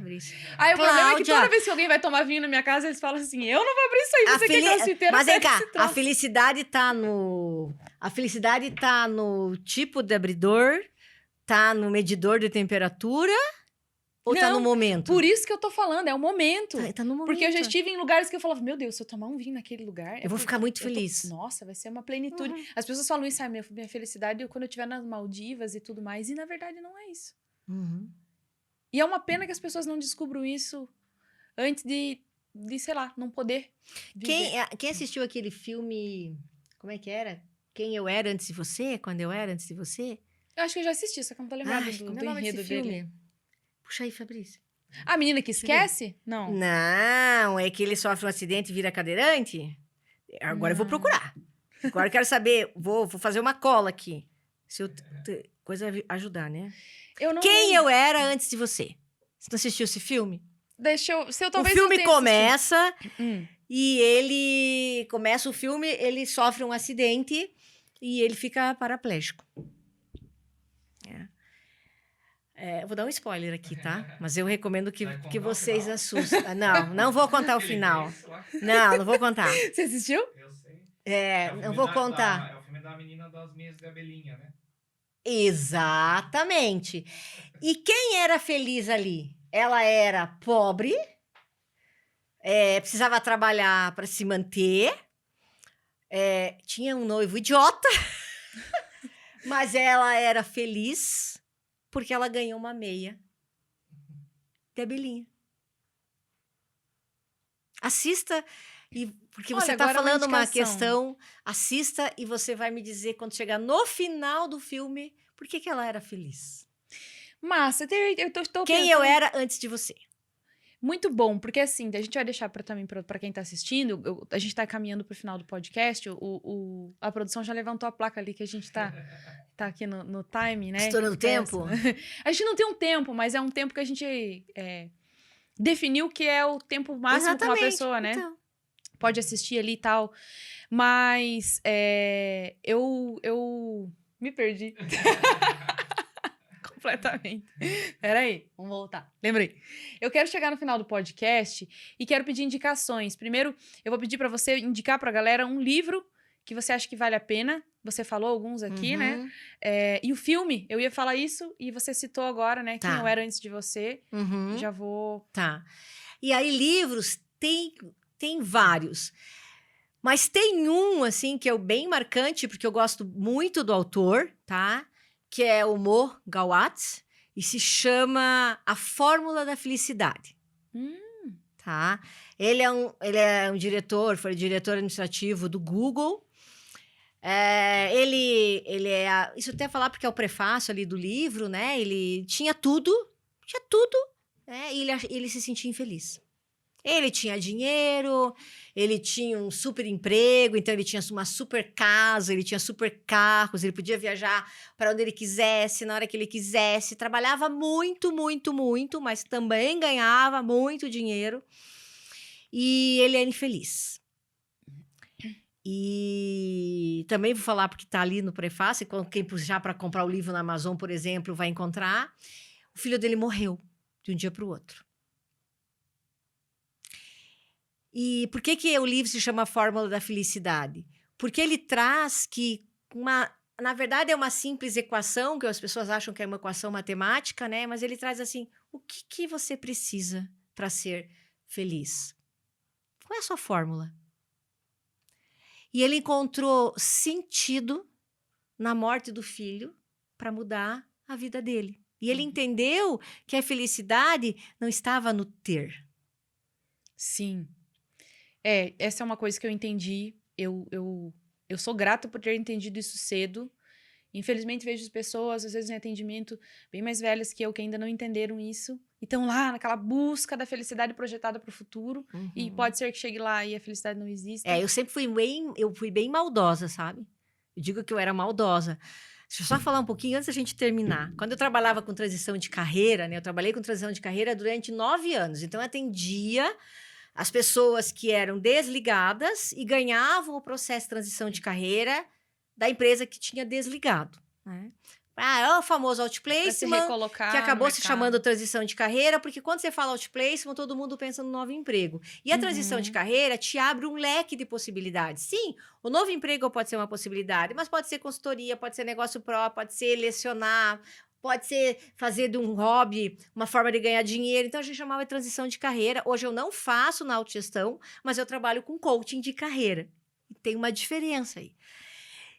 Speaker 1: Aí o problema é que toda vez que alguém vai tomar vinho na minha casa, eles falam assim, eu não vou abrir isso aí, você que é crossfiteira.
Speaker 2: Mas vem cá, a felicidade tá no tipo de abridor, tá no medidor de temperatura, ou tá no momento?
Speaker 1: Por isso que eu tô falando, é o momento.
Speaker 2: Tá no momento.
Speaker 1: Porque eu já estive em lugares que eu falava, meu Deus, se eu tomar um vinho naquele lugar...
Speaker 2: Eu vou ficar muito feliz.
Speaker 1: Nossa, vai ser uma plenitude. As pessoas falam isso, minha felicidade quando eu estiver nas Maldivas e tudo mais. E na verdade não é isso. E é uma pena que as pessoas não descubram isso antes de sei lá, não poder viver.
Speaker 2: Quem assistiu aquele filme... Como é que era? Quem eu era antes de você? Quando eu era antes de você?
Speaker 1: Eu acho que eu já assisti, só que eu não tô lembrada do enredo dele.
Speaker 2: Puxa aí, Fabrício.
Speaker 1: A menina que esquece? Não.
Speaker 2: Não, é que ele sofre um acidente e vira cadeirante. Agora eu vou procurar. Agora eu quero saber, vou fazer uma cola aqui. Se eu coisa ajudar, né? Quem eu era antes de você? Você não assistiu esse filme?
Speaker 1: O
Speaker 2: filme começa e ele começa o filme, ele sofre um acidente e ele fica paraplégico. Eu vou dar um spoiler aqui, tá? Mas eu recomendo que vocês assustem. Não vou contar o final. Não vou contar.
Speaker 1: Você assistiu?
Speaker 3: Eu sei.
Speaker 2: Não vou contar.
Speaker 3: É o filme da menina das meias de abelhinha, né?
Speaker 2: Exatamente. E quem era feliz ali? Ela era pobre, precisava trabalhar para se manter, tinha um noivo idiota, mas ela era feliz porque ela ganhou uma meia de abelhinha. Assista, porque você está falando uma questão, assista e você vai me dizer, quando chegar no final do filme, por que ela era feliz.
Speaker 1: Massa, eu tô
Speaker 2: Quem
Speaker 1: pensando...
Speaker 2: eu era antes de você.
Speaker 1: Muito bom, porque assim, a gente vai deixar também para quem tá assistindo, a gente tá caminhando pro final do podcast, a produção já levantou a placa ali que a gente tá aqui no time, né?
Speaker 2: Estourando tempo?
Speaker 1: A gente não tem um tempo, mas é um tempo que a gente definiu que é o tempo máximo com uma pessoa, né? Então. Pode assistir ali e tal, mas eu me perdi. Completamente. Peraí, vamos voltar. Lembrei. Eu quero chegar no final do podcast e quero pedir indicações. Primeiro, eu vou pedir para você indicar pra galera um livro que você acha que vale a pena, você falou alguns aqui, né?
Speaker 2: Uhum.
Speaker 1: E o filme, eu ia falar isso, e você citou agora, né?
Speaker 2: Tá.
Speaker 1: Quem eu era antes de você.
Speaker 2: Uhum.
Speaker 1: Já vou...
Speaker 2: Tá. E aí, livros, tem vários. Mas tem um, assim, que é bem marcante, porque eu gosto muito do autor, tá? Que é o Mo Gawat, e se chama A Fórmula da Felicidade. Tá? Ele é um diretor, foi diretor administrativo do Google. Isso até falar porque é o prefácio ali do livro, né? Ele tinha tudo, né? E ele se sentia infeliz. Ele tinha dinheiro, ele tinha um super emprego, então ele tinha uma super casa, ele tinha super carros, ele podia viajar para onde ele quisesse, na hora que ele quisesse, trabalhava muito, muito, muito, mas também ganhava muito dinheiro. E ele era infeliz. E também vou falar porque está ali no prefácio, quem puxar para comprar o livro na Amazon, por exemplo, vai encontrar. O filho dele morreu de um dia para o outro. E por que o livro se chama Fórmula da Felicidade? Porque ele traz que na verdade é uma simples equação, que as pessoas acham que é uma equação matemática, né? Mas ele traz assim, o que você precisa para ser feliz? Qual é a sua fórmula? E ele encontrou sentido na morte do filho para mudar a vida dele. E ele entendeu que a felicidade não estava no ter.
Speaker 1: Sim. Essa é uma coisa que eu entendi. Eu sou grata por ter entendido isso cedo. Infelizmente, vejo pessoas, às vezes, em atendimento, bem mais velhas que eu, que ainda não entenderam isso. E estão lá naquela busca da felicidade projetada para o futuro.
Speaker 2: Uhum.
Speaker 1: E pode ser que chegue lá e a felicidade não exista.
Speaker 2: Eu sempre fui bem maldosa, sabe? Eu digo que eu era maldosa. Deixa eu só falar um pouquinho antes da gente terminar. Quando eu trabalhava com transição de carreira, né? Eu trabalhei com transição de carreira durante 9 anos. Então, eu atendia as pessoas que eram desligadas e ganhavam o processo de transição de carreira da empresa que tinha desligado, né? É o famoso outplacement, que acabou se chamando transição de carreira, porque quando você fala outplacement, todo mundo pensa no novo emprego. E a transição de carreira te abre um leque de possibilidades. Sim, o novo emprego pode ser uma possibilidade, mas pode ser consultoria, pode ser negócio próprio, pode ser lecionar, pode ser fazer de um hobby uma forma de ganhar dinheiro. Então, a gente chamava de transição de carreira. Hoje eu não faço na autogestão, mas eu trabalho com coaching de carreira. E tem uma diferença aí.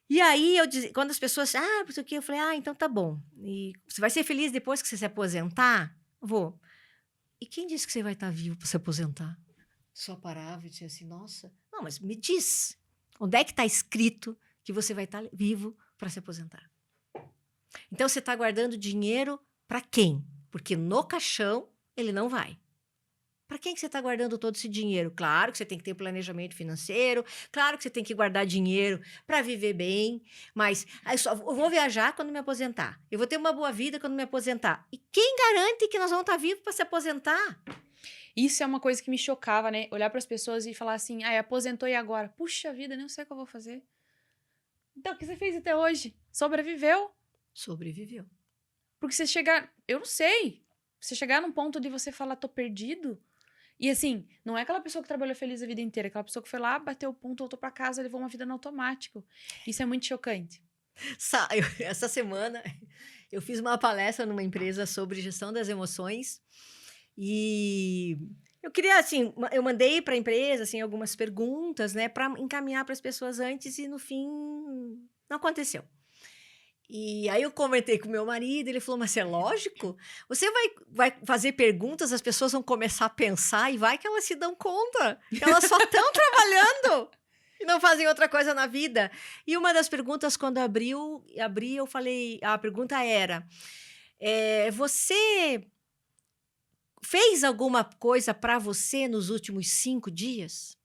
Speaker 2: E aí, quando as pessoas... isso aqui, eu falei, então tá bom. E você vai ser feliz depois que você se aposentar? Vou. E quem disse que você vai estar vivo para se aposentar? Só parava e dizia assim, nossa... Não, mas me diz. Onde é que está escrito que você vai estar vivo para se aposentar? Então, você está guardando dinheiro para quem? Porque no caixão, ele não vai. Para quem que você está guardando todo esse dinheiro? Claro que você tem que ter planejamento financeiro, claro que você tem que guardar dinheiro para viver bem, mas eu vou viajar quando me aposentar. Eu vou ter uma boa vida quando me aposentar. E quem garante que nós vamos estar vivos para se aposentar?
Speaker 1: Isso é uma coisa que me chocava, né? Olhar para as pessoas e falar assim, aposentou e agora? Puxa vida, nem sei o que eu vou fazer. Então, o que você fez até hoje? Sobreviveu?
Speaker 2: Sobreviveu.
Speaker 1: Porque você chegar... Eu não sei. Você chegar num ponto de você falar, tô perdido... E assim, não é aquela pessoa que trabalhou feliz a vida inteira, é aquela pessoa que foi lá, bateu o ponto, voltou pra casa, levou uma vida no automático. Isso é muito chocante.
Speaker 2: Essa semana, eu fiz uma palestra numa empresa sobre gestão das emoções e eu queria, assim, eu mandei para a empresa, assim, algumas perguntas, né, para encaminhar para as pessoas antes e no fim não aconteceu. E aí eu comentei com meu marido, ele falou, mas é lógico, você vai fazer perguntas, as pessoas vão começar a pensar e vai que elas se dão conta, que elas só estão trabalhando e não fazem outra coisa na vida. E uma das perguntas, quando abri, eu falei, a pergunta era, você fez alguma coisa para você nos últimos 5 dias?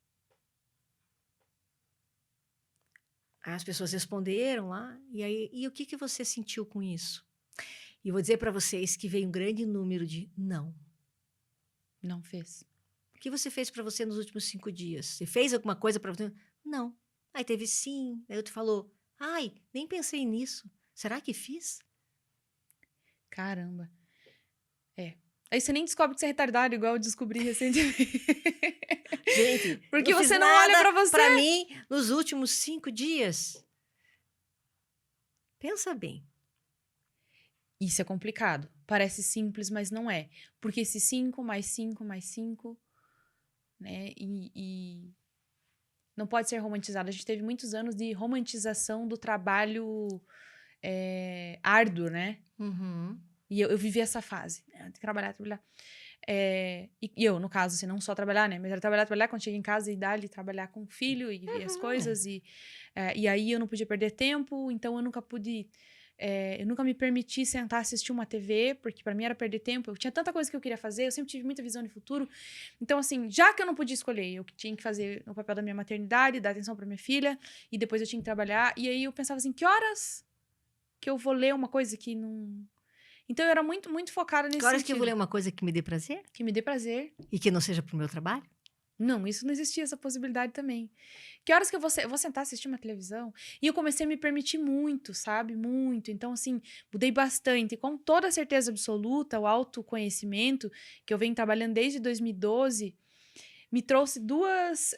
Speaker 2: As pessoas responderam lá, e o que você sentiu com isso? E vou dizer para vocês que veio um grande número de não.
Speaker 1: Não fez.
Speaker 2: O que você fez para você nos últimos 5 dias? Você fez alguma coisa para você? Não. Aí teve sim. Aí outro falou, nem pensei nisso. Será que fiz?
Speaker 1: Caramba. Aí você nem descobre que você é retardado, igual eu descobri recentemente.
Speaker 2: Gente,
Speaker 1: porque você não olha pra você.
Speaker 2: Pra mim, nos últimos 5 dias. Pensa bem.
Speaker 1: Isso é complicado. Parece simples, mas não é. Porque esse 5 mais 5 mais 5, né? E não pode ser romantizado. A gente teve muitos anos de romantização do trabalho árduo, né?
Speaker 2: Uhum.
Speaker 1: E eu vivi essa fase. Né? Trabalhar. E eu, no caso, assim, não só trabalhar, né? Mas era trabalhar quando cheguei em casa e dar-lhe trabalhar com o filho e ver as coisas. E aí eu não podia perder tempo, então eu nunca pude... eu nunca me permiti sentar assistir uma TV, porque pra mim era perder tempo. Eu tinha tanta coisa que eu queria fazer, eu sempre tive muita visão de futuro. Então, assim, já que eu não podia escolher, eu tinha que fazer o papel da minha maternidade, dar atenção pra minha filha, e depois eu tinha que trabalhar. E aí eu pensava assim, que horas que eu vou ler uma coisa que não... Então, eu era muito, muito focada nesse
Speaker 2: Agora
Speaker 1: sentido.
Speaker 2: que eu vou ler uma coisa que me dê prazer?
Speaker 1: Que me dê prazer.
Speaker 2: E que não seja pro meu trabalho?
Speaker 1: Não, isso não existia, essa possibilidade também. Que horas que eu vou sentar assistir uma televisão? E eu comecei a me permitir muito, sabe? Muito. Então, assim, mudei bastante. E com toda a certeza absoluta, o autoconhecimento, que eu venho trabalhando desde 2012, me trouxe duas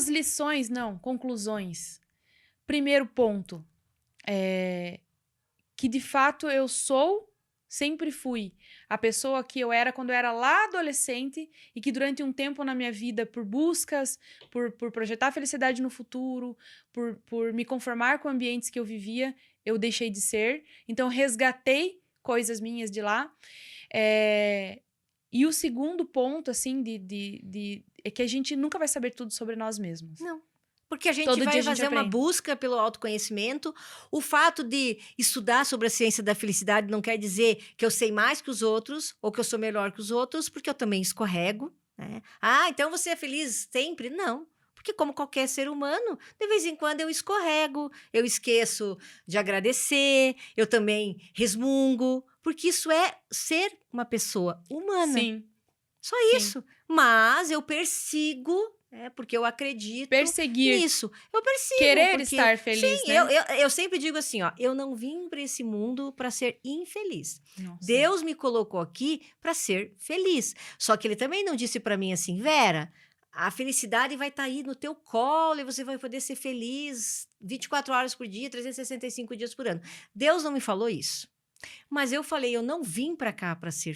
Speaker 1: lições, não, conclusões. Primeiro ponto, que de fato eu sempre fui a pessoa que eu era quando eu era lá adolescente e que durante um tempo na minha vida, por buscas, por projetar felicidade no futuro, por me conformar com ambientes que eu vivia, eu deixei de ser. Então, resgatei coisas minhas de lá. E o segundo ponto, assim, é que a gente nunca vai saber tudo sobre nós mesmos.
Speaker 2: Não. Porque a gente
Speaker 1: Todo
Speaker 2: vai
Speaker 1: dia a gente
Speaker 2: fazer uma
Speaker 1: aprende.
Speaker 2: busca pelo autoconhecimento. O fato de estudar sobre a ciência da felicidade não quer dizer que eu sei mais que os outros ou que eu sou melhor que os outros, porque eu também escorrego, né? Ah, então você é feliz sempre? Não. Porque como qualquer ser humano, de vez em quando eu escorrego, eu esqueço de agradecer, eu também resmungo, porque isso é ser uma pessoa humana.
Speaker 1: Sim.
Speaker 2: Só
Speaker 1: Sim.
Speaker 2: isso. Mas eu persigo, porque eu acredito
Speaker 1: Perseguir.
Speaker 2: nisso. Eu persigo.
Speaker 1: Querer
Speaker 2: porque,
Speaker 1: estar feliz,
Speaker 2: sim,
Speaker 1: né?
Speaker 2: eu sempre digo assim, ó, eu não vim para esse mundo para ser infeliz.
Speaker 1: Nossa.
Speaker 2: Deus me colocou aqui para ser feliz. Só que ele também não disse para mim assim, Vera, a felicidade vai estar aí no teu colo e você vai poder ser feliz 24 horas por dia, 365 dias por ano. Deus não me falou isso. Mas eu falei, eu não vim para cá para ser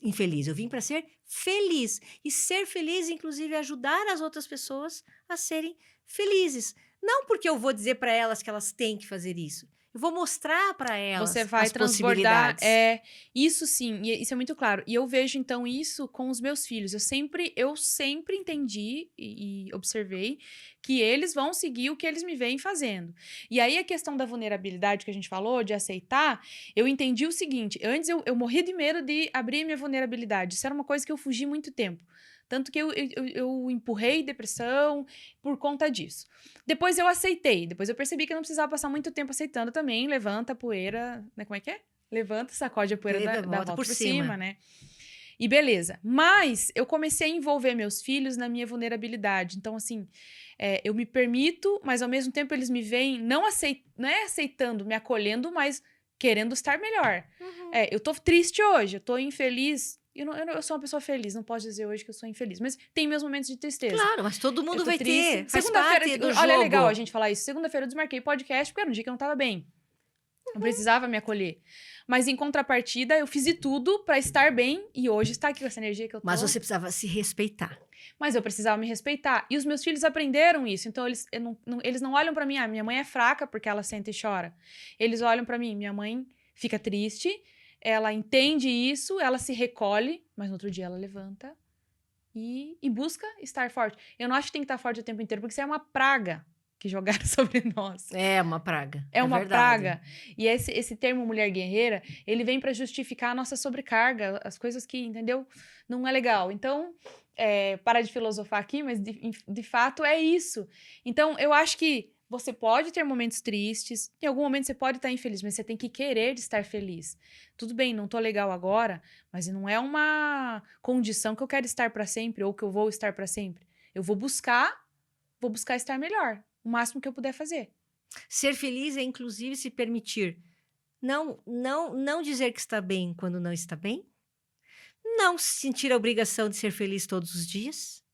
Speaker 2: infeliz, eu vim para ser feliz. E ser feliz, inclusive, é ajudar as outras pessoas a serem felizes. Não porque eu vou dizer para elas que elas têm que fazer isso. Eu vou mostrar para elas
Speaker 1: Você vai
Speaker 2: as
Speaker 1: transbordar.
Speaker 2: possibilidades.
Speaker 1: Isso sim, e isso é muito claro. E eu vejo, então, isso com os meus filhos. Eu sempre entendi e observei que eles vão seguir o que eles me veem fazendo. E aí, a questão da vulnerabilidade que a gente falou, de aceitar, eu entendi o seguinte. Antes, eu morria de medo de abrir minha vulnerabilidade. Isso era uma coisa que eu fugi muito tempo. Tanto que eu empurrei depressão por conta disso. Depois eu aceitei. Depois eu percebi que eu não precisava passar muito tempo aceitando também. Levanta a poeira, né? Como é que é? Levanta, sacode a poeira da volta por cima, né? E beleza. Mas eu comecei a envolver meus filhos na minha vulnerabilidade. Então, assim, eu me permito, mas ao mesmo tempo eles me veem não é aceitando, me acolhendo, mas querendo estar melhor.
Speaker 2: Uhum.
Speaker 1: Eu tô triste hoje, eu tô infeliz. Eu sou uma pessoa feliz, não posso dizer hoje que eu sou infeliz. Mas tem meus momentos de tristeza.
Speaker 2: Claro, mas todo mundo vai ter. Faz
Speaker 1: Segunda-feira,
Speaker 2: parte do
Speaker 1: olha,
Speaker 2: jogo.
Speaker 1: é legal a gente falar isso. Segunda-feira eu desmarquei podcast porque era um dia que eu não tava bem. Não precisava me acolher. Mas em contrapartida, eu fiz de tudo pra estar bem e hoje estar aqui com essa energia que eu tô.
Speaker 2: Mas você precisava se respeitar.
Speaker 1: Mas eu precisava me respeitar. E os meus filhos aprenderam isso. Então, eles não olham pra mim, minha mãe é fraca porque ela senta e chora. Eles olham pra mim, minha mãe fica triste, ela entende isso, ela se recolhe, mas no outro dia ela levanta e busca estar forte. Eu não acho que tem que estar forte o tempo inteiro, porque isso é uma praga que jogaram sobre nós.
Speaker 2: É uma praga.
Speaker 1: É uma
Speaker 2: verdade.
Speaker 1: praga. E esse termo mulher guerreira, ele vem para justificar a nossa sobrecarga, as coisas que, entendeu? Não é legal. Então, para de filosofar aqui, mas de fato é isso. Então, eu acho que você pode ter momentos tristes, em algum momento você pode estar infeliz, mas você tem que querer estar feliz. Tudo bem, não tô legal agora, mas não é uma condição que eu quero estar para sempre ou que eu vou estar para sempre. Eu vou buscar estar melhor, o máximo que eu puder fazer.
Speaker 2: Ser feliz é, inclusive, se permitir não dizer que está bem quando não está bem, não sentir a obrigação de ser feliz todos os dias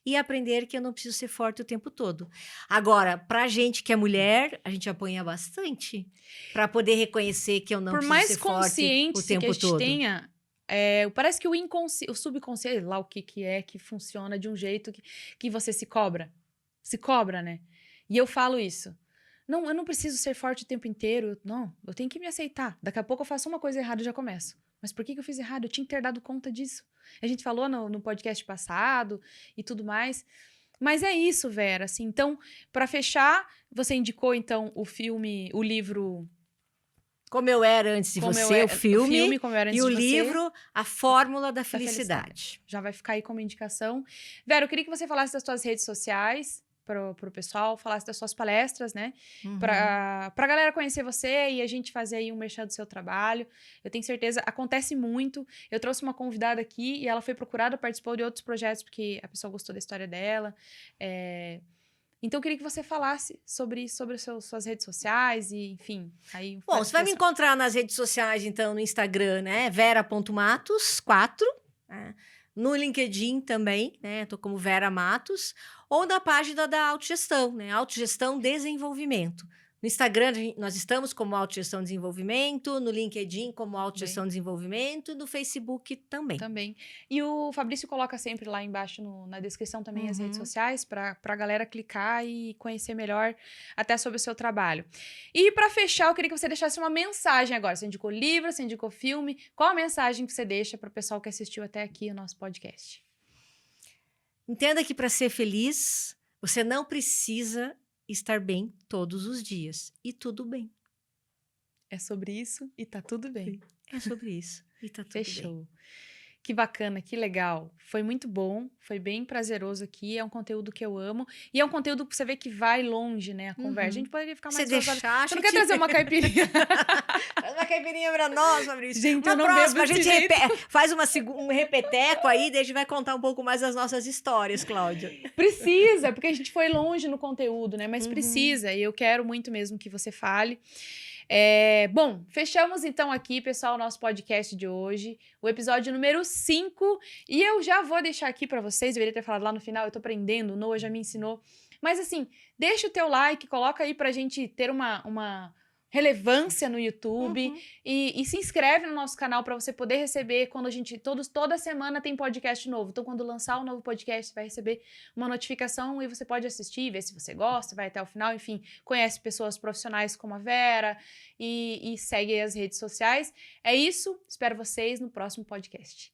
Speaker 2: e aprender que eu não preciso ser forte o tempo todo. Agora, pra gente que é mulher, a gente apanha bastante para poder reconhecer que eu não
Speaker 1: Por
Speaker 2: preciso
Speaker 1: mais
Speaker 2: ser forte o
Speaker 1: consciente que a
Speaker 2: tempo
Speaker 1: gente
Speaker 2: todo.
Speaker 1: tenha, parece que o subconsciente, lá o que é, que funciona de um jeito que você se cobra. Se cobra, né? E eu falo isso. Não, eu não preciso ser forte o tempo inteiro. Não, eu tenho que me aceitar. Daqui a pouco eu faço uma coisa errada e já começo. Mas por que eu fiz errado? Eu tinha que ter dado conta disso. A gente falou no podcast passado e tudo mais. Mas é isso, Vera. Assim, então, para fechar, você indicou, então, o livro...
Speaker 2: Como eu era antes de você, o filme
Speaker 1: Como eu era antes
Speaker 2: e o
Speaker 1: de você,
Speaker 2: livro A Fórmula da Felicidade.
Speaker 1: já vai ficar aí como indicação. Vera, eu queria que você falasse das suas redes sociais pro pessoal, falasse das suas palestras, né? Pra galera conhecer você e a gente fazer aí um merchan do seu trabalho. Eu tenho certeza, acontece muito. Eu trouxe uma convidada aqui e ela foi procurada, participou de outros projetos porque a pessoa gostou da história dela. Então, eu queria que você falasse sobre suas redes sociais e, enfim... Aí,
Speaker 2: Bom, você vai me encontrar nas redes sociais, então, no Instagram, né? vera.matos4, né? No LinkedIn também, né? Tô como Vera Matos. Ou na página da Autogestão, né? Autogestão Desenvolvimento. No Instagram, nós estamos como Autogestão Desenvolvimento, no LinkedIn como Autogestão Desenvolvimento, e no Facebook também.
Speaker 1: Também. E o Fabrício coloca sempre lá embaixo na descrição também as redes sociais para a galera clicar e conhecer melhor até sobre o seu trabalho. E para fechar, eu queria que você deixasse uma mensagem agora. Você indicou livro, você indicou filme. Qual a mensagem que você deixa para o pessoal que assistiu até aqui o nosso podcast?
Speaker 2: Entenda que para ser feliz, você não precisa estar bem todos os dias. E tudo bem.
Speaker 1: É sobre isso e tá tudo bem.
Speaker 2: É sobre isso e tá tudo
Speaker 1: Fechou.
Speaker 2: bem.
Speaker 1: Que bacana, que legal. Foi muito bom, foi bem prazeroso aqui. É um conteúdo que eu amo. E é um conteúdo que você vê que vai longe, né? A conversa. A gente poderia ficar mais...
Speaker 2: Você
Speaker 1: não quer trazer uma caipirinha?
Speaker 2: Traz uma caipirinha pra nós, Fabrício.
Speaker 1: Gente,
Speaker 2: uma
Speaker 1: eu não
Speaker 2: próxima,
Speaker 1: bebo
Speaker 2: a gente
Speaker 1: desse
Speaker 2: faz um repeteco aí, daí a gente vai contar um pouco mais das nossas histórias, Cláudia.
Speaker 1: Precisa, porque a gente foi longe no conteúdo, né? Mas precisa, e eu quero muito mesmo que você fale. Bom, fechamos então aqui, pessoal, o nosso podcast de hoje, o episódio número 5, e eu já vou deixar aqui pra vocês, eu deveria ter falado lá no final, eu tô aprendendo, o Noah já me ensinou, mas assim, deixa o teu like, coloca aí pra gente ter uma relevância no YouTube e se inscreve no nosso canal para você poder receber quando toda semana tem podcast novo. Então, quando lançar um novo podcast, você vai receber uma notificação e você pode assistir, ver se você gosta, vai até o final, enfim, conhece pessoas profissionais como a Vera e segue as redes sociais. É isso, espero vocês no próximo podcast.